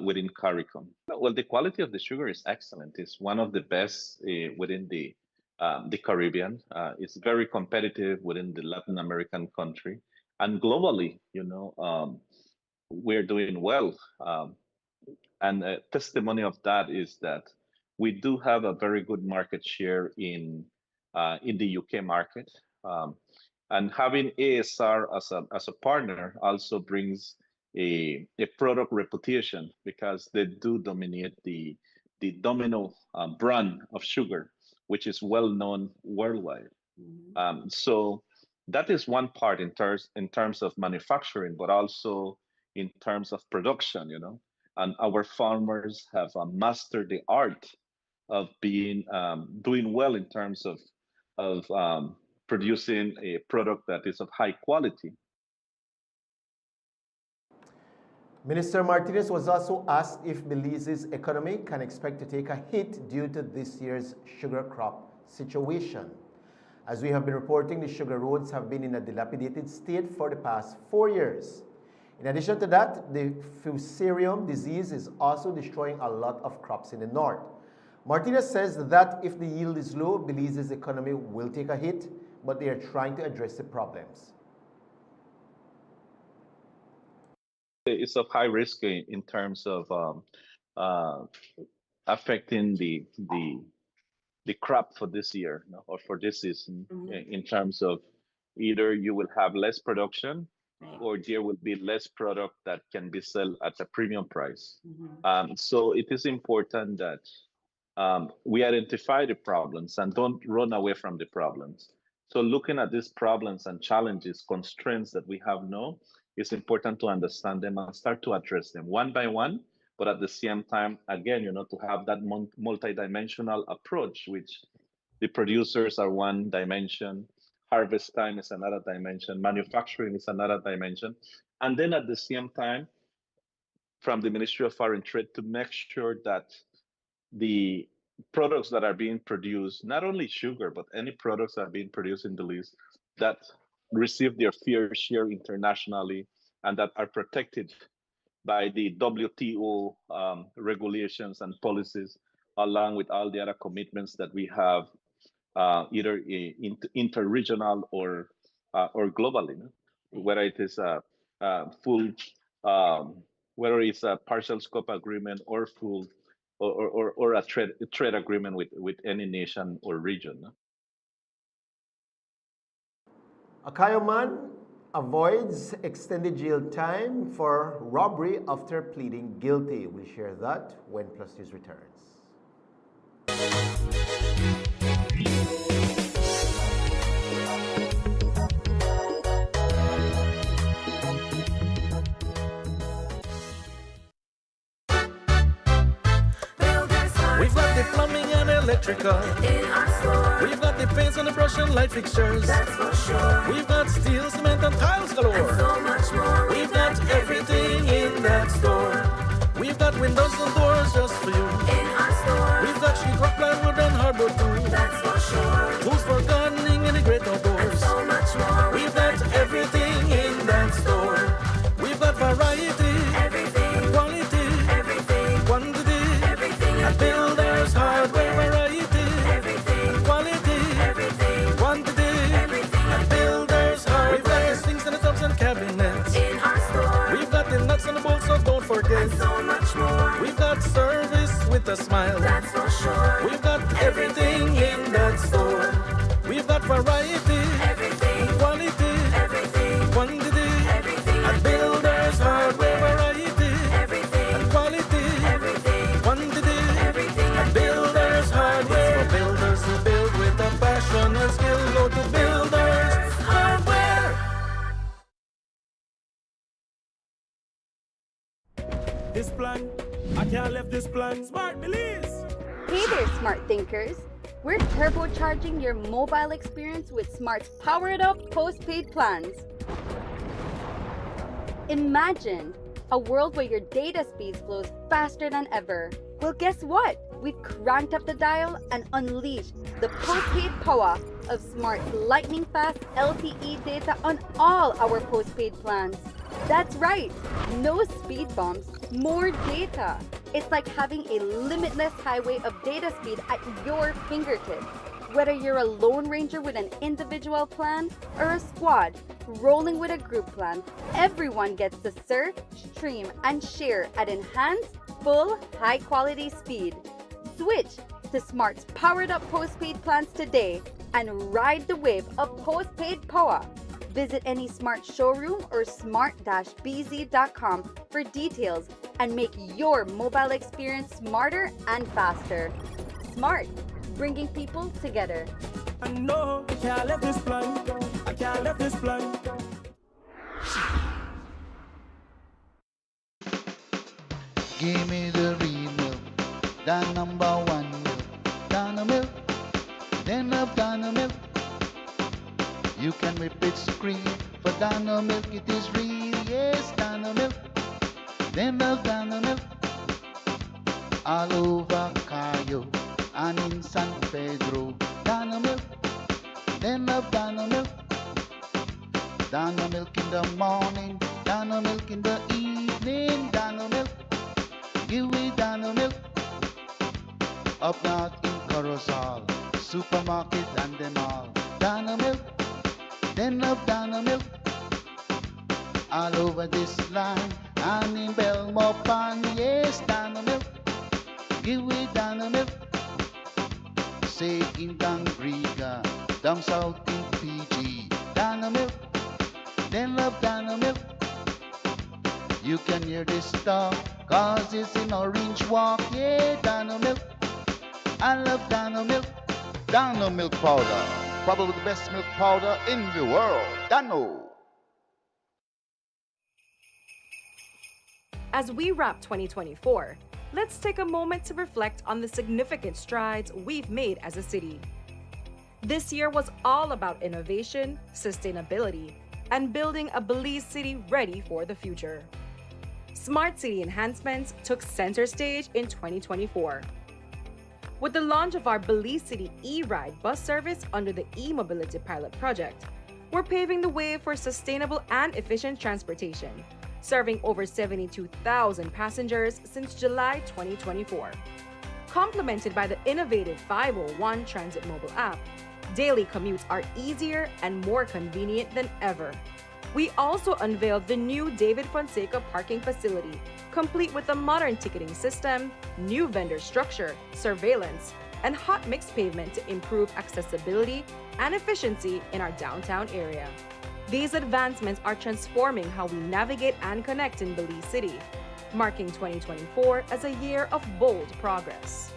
within CARICOM. Well, the quality of the sugar is excellent. It's one of the best within the Caribbean. It's very competitive within the Latin American country, and globally, we're doing well. And a testimony of that is that we do have a very good market share in the UK market, and having ASR as a partner also brings a product reputation because they do dominate the Domino brand of sugar, which is well known worldwide. So that is one part in terms of manufacturing, but also in terms of production, and our farmers have mastered the art of being doing well in terms of producing a product that is of high quality. Minister Martinez was also asked if Belize's economy can expect to take a hit due to this year's sugar crop situation. As we have been reporting, the sugar roads have been in a dilapidated state for the past 4 years. In addition to that, the fusarium disease is also destroying a lot of crops in the north. Martinez says that if the yield is low, Belize's economy will take a hit, but they are trying to address the problems. It's of high risk in terms of affecting the crop for this year, or for this season, in terms of either you will have less production or there will be less product that can be sold at a premium price. So it is important that we identify the problems and don't run away from the problems. So looking at these problems and challenges, constraints that we have now, it's important to understand them and start to address them one by one, but at the same time, again, to have that multidimensional approach, which the producers are one dimension, harvest time is another dimension, manufacturing is another dimension. And then at the same time, from the Ministry of Foreign Trade to make sure that the products that are being produced, not only sugar, but any products that are being produced in Belize that receive their fair share internationally and that are protected by the WTO regulations and policies, along with all the other commitments that we have, either interregional or globally, whether it is a full, whether it's a partial scope agreement or full, or a trade agreement with any nation or region. A Kayo man avoids extended jail time for robbery after pleading guilty. We'll share that when Plus News returns. We've got the plumbing and electrical in our store. We've got the paints and the brush and light fixtures. That's for sure. We've got steel, cement, and tiles galore. And so much more. We've got everything in that store. We've got windows and doors just for you. In our store. We've got sheetrock, plywood, and hardwood too. That's for sure. Tools for gardening and the great outdoors. And so much more. We've got everything in that store. We've got variety. Everything. Quality. Everything. Quantity. Everything. At Builders Hardware, variety. Everything. Quality. Everything. Quantity. Everything. At Builders Hardware. We've got the sinks and the tubs and cabinets. In our store. We've got the nuts and the bolts, so don't forget. And so much more. We've got service with a smile. That's for sure. We've got everything in that store. We've got variety. Everything. Quality. Everything. Quantity. Everything. At Builders Hardware, variety. Everything. And quality. Everything. Quantity. Everything. At Builders Hardware. For builders who build with a passion and skill, go to Builders Hardware. This plan, I can't leave this plan. Smart Belize. Hey there, smart thinkers. We're turbocharging your mobile experience with Smart's powered up postpaid plans. Imagine a world where your data speeds flows faster than ever. Well, guess what? We've cranked up the dial and unleashed the postpaid power of Smart's lightning fast LTE data on all our postpaid plans. That's right, no speed bumps, more data. It's like having a limitless highway of data speed at your fingertips. Whether you're a lone ranger with an individual plan or a squad rolling with a group plan, everyone gets to surf, stream, and share at enhanced, full, high-quality speed. Switch to Smart's powered up postpaid plans today and ride the wave of postpaid power. Visit any Smart showroom or smart-bz.com for details and make your mobile experience smarter and faster. Smart, bringing people together. I know I can't let this plan. I can't let this plan. Give me the real milk, the number one milk, Donna milk, then love Donna milk. You can whip it cream, but Donna milk it is real, yes, Donna milk. Then love Dano Milk. All over Cayo and in San Pedro. Dano Milk. Then love Dano Milk. Dano Milk in the morning, Dano Milk in the evening, Dano Milk. Give me Dano Milk. Up north in Corozal, supermarket and them all. Dano Milk, then love Dano Milk. All over this land and in Belmopan, yes, Dano Milk. Give me Dano Milk. Say in Dangriga, down south in PG, Dano Milk. Then love Dano Milk. You can hear this talk, cause it's in Orange Walk, yeah, Dano Milk. I love Dano Milk. Dano Milk Powder, probably the best milk powder in the world. Dano. As we wrap 2024, let's take a moment to reflect on the significant strides we've made as a city. This year was all about innovation, sustainability, and building a Belize city ready for the future. Smart city enhancements took center stage in 2024. With the launch of our Belize City e-ride bus service under the e-mobility pilot project, we're paving the way for sustainable and efficient transportation, serving over 72,000 passengers since July 2024. Complemented by the innovative 501 Transit mobile app, daily commutes are easier and more convenient than ever. We also unveiled the new David Fonseca parking facility, complete with a modern ticketing system, new vendor structure, surveillance, and hot mix pavement to improve accessibility and efficiency in our downtown area. These advancements are transforming how we navigate and connect in Belize City, marking 2024 as a year of bold progress.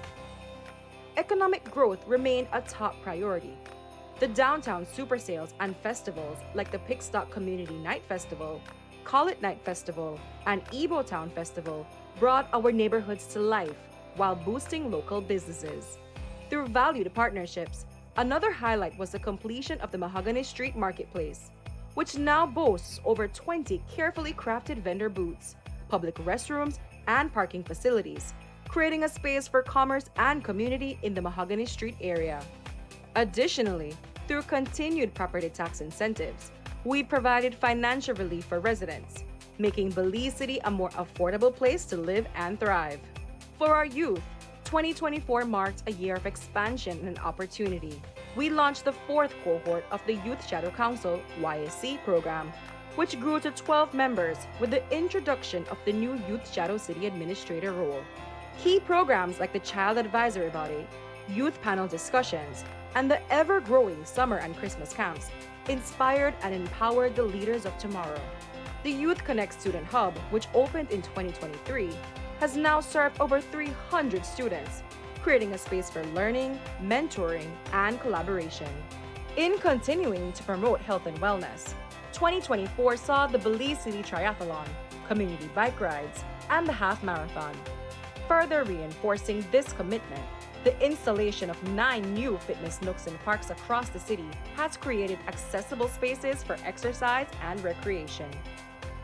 Economic growth remained a top priority. The downtown super sales and festivals like the Pickstock Community Night Festival, Call It Night Festival, and Ebo Town Festival brought our neighborhoods to life while boosting local businesses. Through valued partnerships, another highlight was the completion of the Mahogany Street Marketplace, which now boasts over 20 carefully crafted vendor booths, public restrooms, and parking facilities, creating a space for commerce and community in the Mahogany Street area. Additionally, through continued property tax incentives, we provided financial relief for residents, making Belize City a more affordable place to live and thrive. For our youth, 2024 marked a year of expansion and opportunity. We launched the 4th cohort of the Youth Shadow Council YSC program, which grew to 12 members with the introduction of the new Youth Shadow City Administrator role. Key programs like the Child Advisory Body, youth panel discussions, and the ever-growing summer and Christmas camps inspired and empowered the leaders of tomorrow. The Youth Connect Student Hub, which opened in 2023, has now served over 300 students, creating a space for learning, mentoring, and collaboration. In continuing to promote health and wellness, 2024 saw the Belize City Triathlon, community bike rides, and the half marathon. Further reinforcing this commitment, the installation of 9 new fitness nooks and parks across the city has created accessible spaces for exercise and recreation.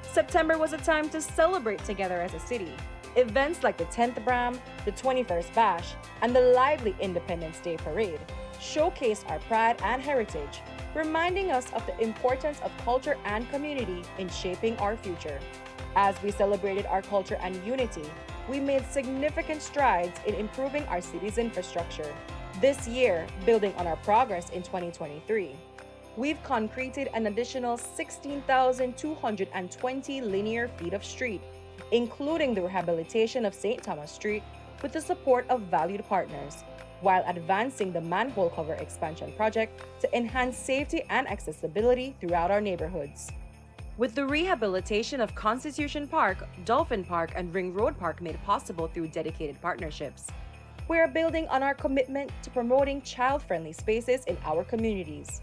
September was a time to celebrate together as a city. Events like the 10th Bram, the 21st Bash, and the lively Independence Day Parade showcase our pride and heritage, reminding us of the importance of culture and community in shaping our future. As we celebrated our culture and unity, we made significant strides in improving our city's infrastructure. This year, building on our progress in 2023, we've concreted an additional 16,220 linear feet of street, including the rehabilitation of St. Thomas Street with the support of valued partners, while advancing the manhole cover expansion project to enhance safety and accessibility throughout our neighborhoods. With the rehabilitation of Constitution Park, Dolphin Park, and Ring Road Park made possible through dedicated partnerships, we are building on our commitment to promoting child-friendly spaces in our communities.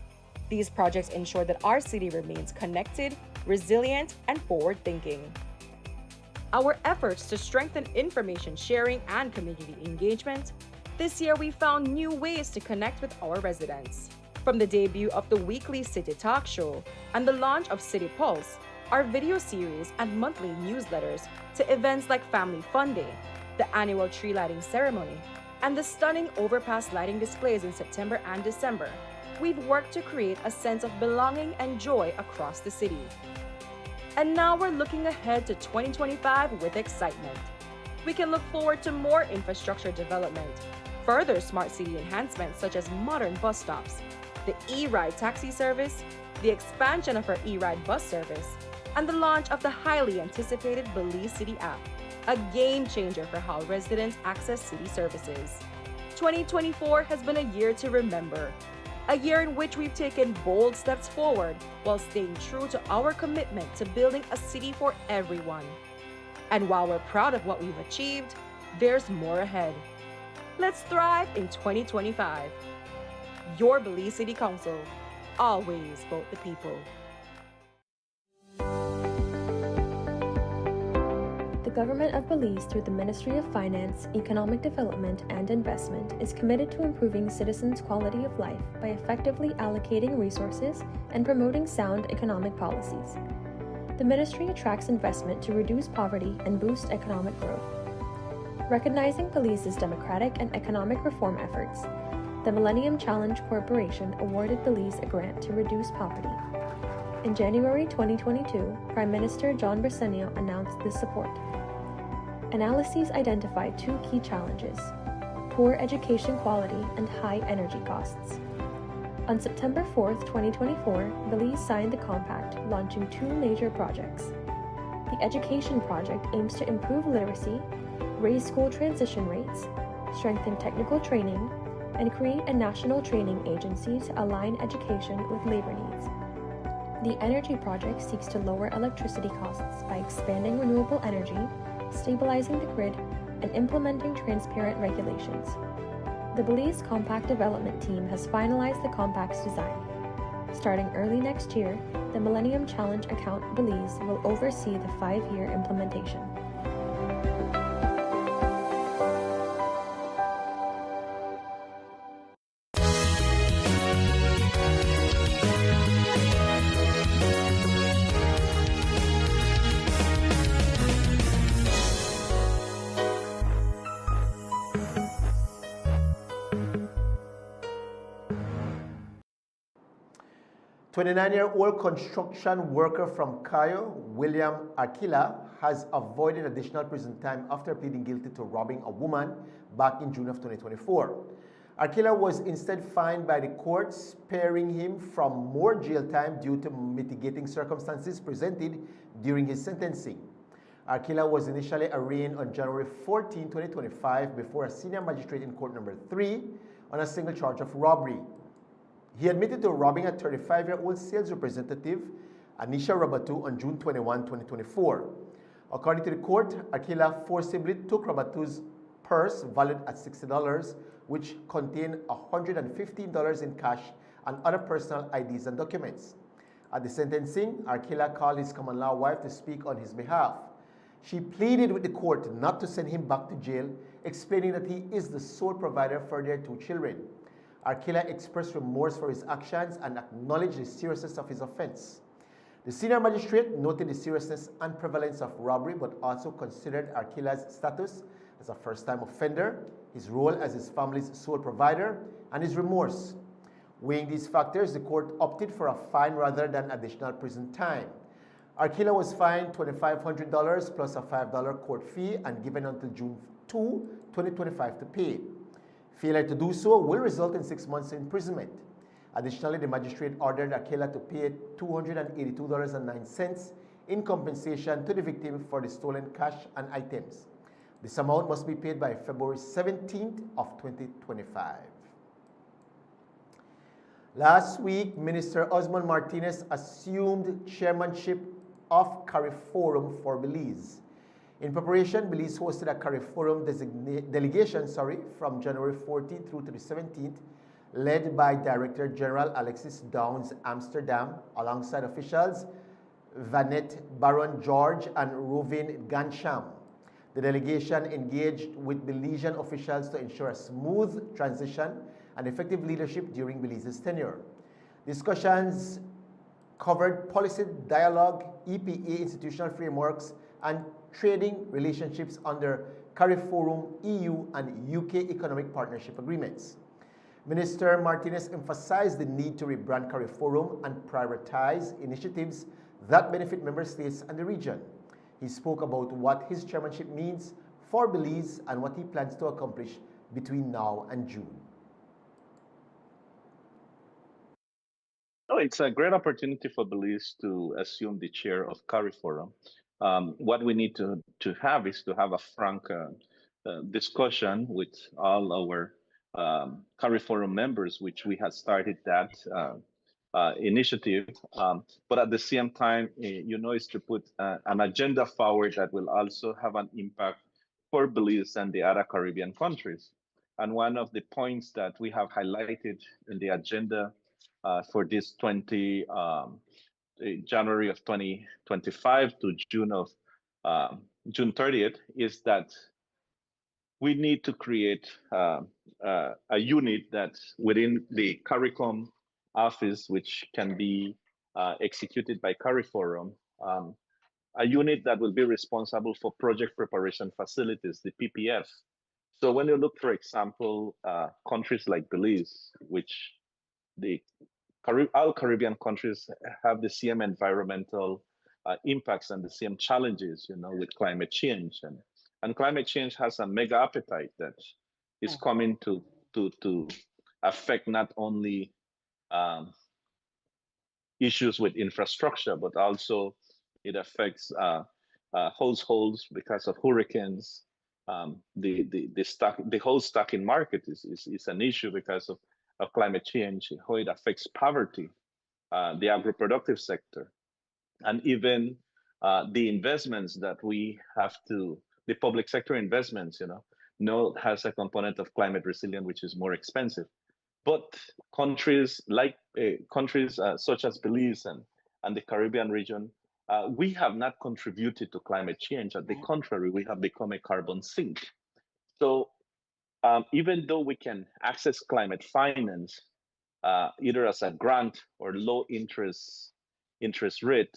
These projects ensure that our city remains connected, resilient, and forward-thinking. Our efforts to strengthen information sharing and community engagement, this year we found new ways to connect with our residents. From the debut of the weekly City Talk Show and the launch of City Pulse, our video series and monthly newsletters to events like Family Fun Day, the annual tree lighting ceremony, and the stunning overpass lighting displays in September and December, we've worked to create a sense of belonging and joy across the city. And now we're looking ahead to 2025 with excitement. We can look forward to more infrastructure development, further smart city enhancements such as modern bus stops, the e-ride taxi service, the expansion of our e-ride bus service, and the launch of the highly anticipated Belize City app, a game changer for how residents access city services. 2024 has been a year to remember, a year in which we've taken bold steps forward while staying true to our commitment to building a city for everyone. And while we're proud of what we've achieved, there's more ahead. Let's thrive in 2025. Your Belize City Council, always vote the people. The government of Belize, through the Ministry of Finance, Economic Development and Investment, is committed to improving citizens' quality of life by effectively allocating resources and promoting sound economic policies. The ministry attracts investment to reduce poverty and boost economic growth. Recognizing Belize's democratic and economic reform efforts, the Millennium Challenge Corporation awarded Belize a grant to reduce poverty. In January 2022, Prime Minister John Briceño announced this support. Analyses identified two key challenges: poor education quality and high energy costs. On September 4, 2024, Belize signed the compact, launching two major projects. The education project aims to improve literacy, raise school transition rates, strengthen technical training, and create a national training agency to align education with labor needs. The energy project seeks to lower electricity costs by expanding renewable energy, stabilizing the grid, and implementing transparent regulations. The Belize Compact Development Team has finalized the compact's design. Starting early next year, the Millennium Challenge Account Belize will oversee the 5-year implementation. A 29-year-old construction worker from Cayo, William Arkilla, has avoided additional prison time after pleading guilty to robbing a woman back in June of 2024. Arkilla was instead fined by the court, sparing him from more jail time due to mitigating circumstances presented during his sentencing. Arkilla was initially arraigned on January 14, 2025 before a senior magistrate in court number 3 on a single charge of robbery. He admitted to robbing a 35-year-old sales representative, Anisha Rabatu, on June 21, 2024. According to the court, Arkilla forcibly took Rabatu's purse valued at $60, which contained $115 in cash and other personal IDs and documents. At the sentencing, Arkilla called his common-law wife to speak on his behalf. She pleaded with the court not to send him back to jail, explaining that he is the sole provider for their 2 children. Arkilla expressed remorse for his actions and acknowledged the seriousness of his offense. The senior magistrate noted the seriousness and prevalence of robbery, but also considered Arkilla's status as a first-time offender, his role as his family's sole provider, and his remorse. Weighing these factors, the court opted for a fine rather than additional prison time. Arkilla was fined $2,500 plus a $5 court fee and given until June 2, 2025 to pay. Failure to do so will result in 6 months imprisonment. Additionally, the magistrate ordered Arkilla to pay $282.09 in compensation to the victim for the stolen cash and items. This amount must be paid by February 17th of 2025. Last week, Minister Osman Martinez assumed chairmanship of CARIFORUM for Belize. In preparation, Belize hosted a CARIFORUM delegation from January 14th through to the 17th, led by Director General Alexis Downs Amsterdam, alongside officials Vanette Baron George and Rovin Gansham. The delegation engaged with Belizean officials to ensure a smooth transition and effective leadership during Belize's tenure. Discussions covered policy dialogue, EPA institutional frameworks, and trading relationships under CARIFORUM EU and UK economic partnership agreements. Minister Martinez emphasized the need to rebrand CARIFORUM and prioritize initiatives that benefit member states and the region. He spoke about what his chairmanship means for Belize and what he plans to accomplish between now and June. Oh, it's a great opportunity for Belize to assume the chair of CARIFORUM. What we need to have is to have a frank discussion with all our CARIFORUM members, which we had started that initiative. But at the same time, is to put an agenda forward that will also have an impact for Belize and the other Caribbean countries. And one of the points that we have highlighted in the agenda for this January of 2025 to June 30th is that we need to create a unit that's within the CARICOM office, which can be executed by CARIFORUM, a unit that will be responsible for project preparation facilities, the PPF. So when you look, for example, countries like Belize, which all Caribbean countries have the same environmental impacts and the same challenges, with climate change. And climate change has a mega appetite that is coming to affect not only issues with infrastructure, but also it affects households because of hurricanes. The whole stocking market is an issue because of climate change, how it affects poverty, the agro-productive sector, and even the investments that we have to, the public sector investments, has a component of climate resilience, which is more expensive. But countries such as Belize and the Caribbean region, we have not contributed to climate change. At the contrary, we have become a carbon sink. So even though we can access climate finance, either as a grant or low interest rate,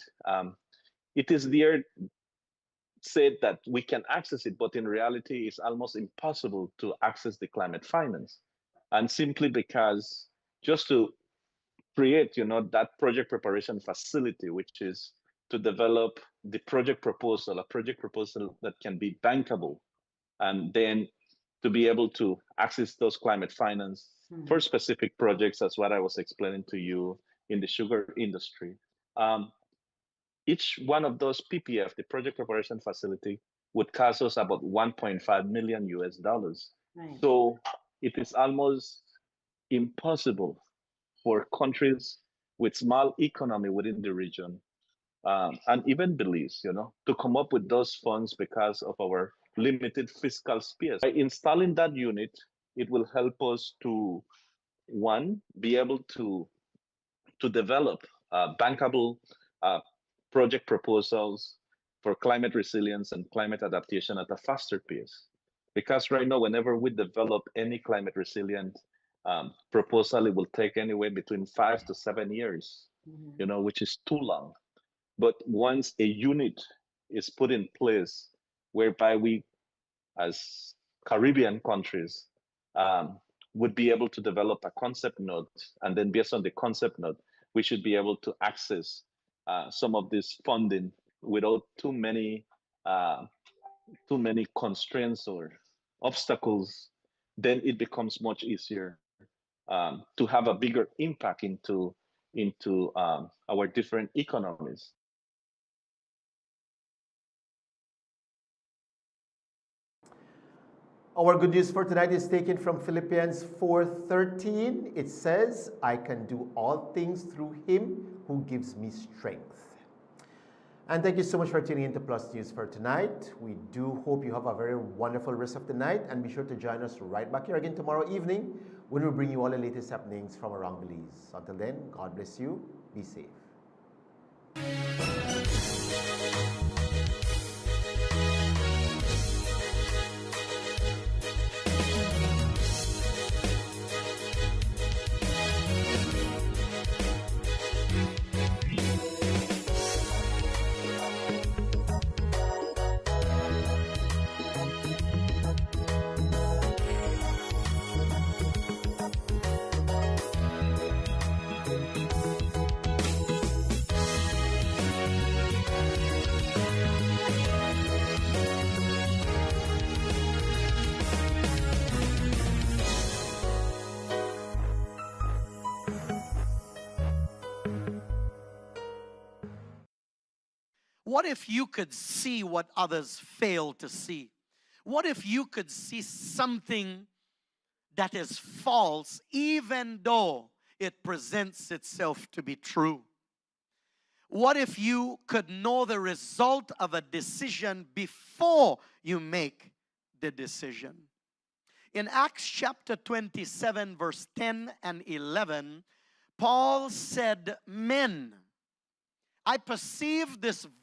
it is there said that we can access it, but in reality, it's almost impossible to access the climate finance. And simply because just to create, that project preparation facility, which is to develop the project proposal, a project proposal that can be bankable, and then to be able to access those climate finance for specific projects, as what I was explaining to you in the sugar industry. Each one of those PPF, the project preparation facility, would cost us about $1.5 million US. Right. So it is almost impossible for countries with small economy within the region, and even Belize, to come up with those funds because of our limited fiscal space. By installing that unit, it will help us to, one, be able to develop bankable project proposals for climate resilience and climate adaptation at a faster pace. Because right now, whenever we develop any climate resilient proposal, it will take anywhere between 5 to 7 years, which is too long. But once a unit is put in place, whereby we, as Caribbean countries, would be able to develop a concept note, and then based on the concept note, we should be able to access some of this funding without too many constraints or obstacles. Then it becomes much easier to have a bigger impact into our different economies. Our good news for tonight is taken from Philippians 4:13. It says, I can do all things through him who gives me strength. And thank you so much for tuning in to Plus News for tonight. We do hope you have a very wonderful rest of the night, and be sure to join us right back here again tomorrow evening when we bring you all the latest happenings from around Belize. Until then, God bless you. Be safe. What if you could see what others fail to see? What if you could see something that is false even though it presents itself to be true? What if you could know the result of a decision before you make the decision? In Acts chapter 27, verse 10 and 11, Paul said, "Men, I perceive this voice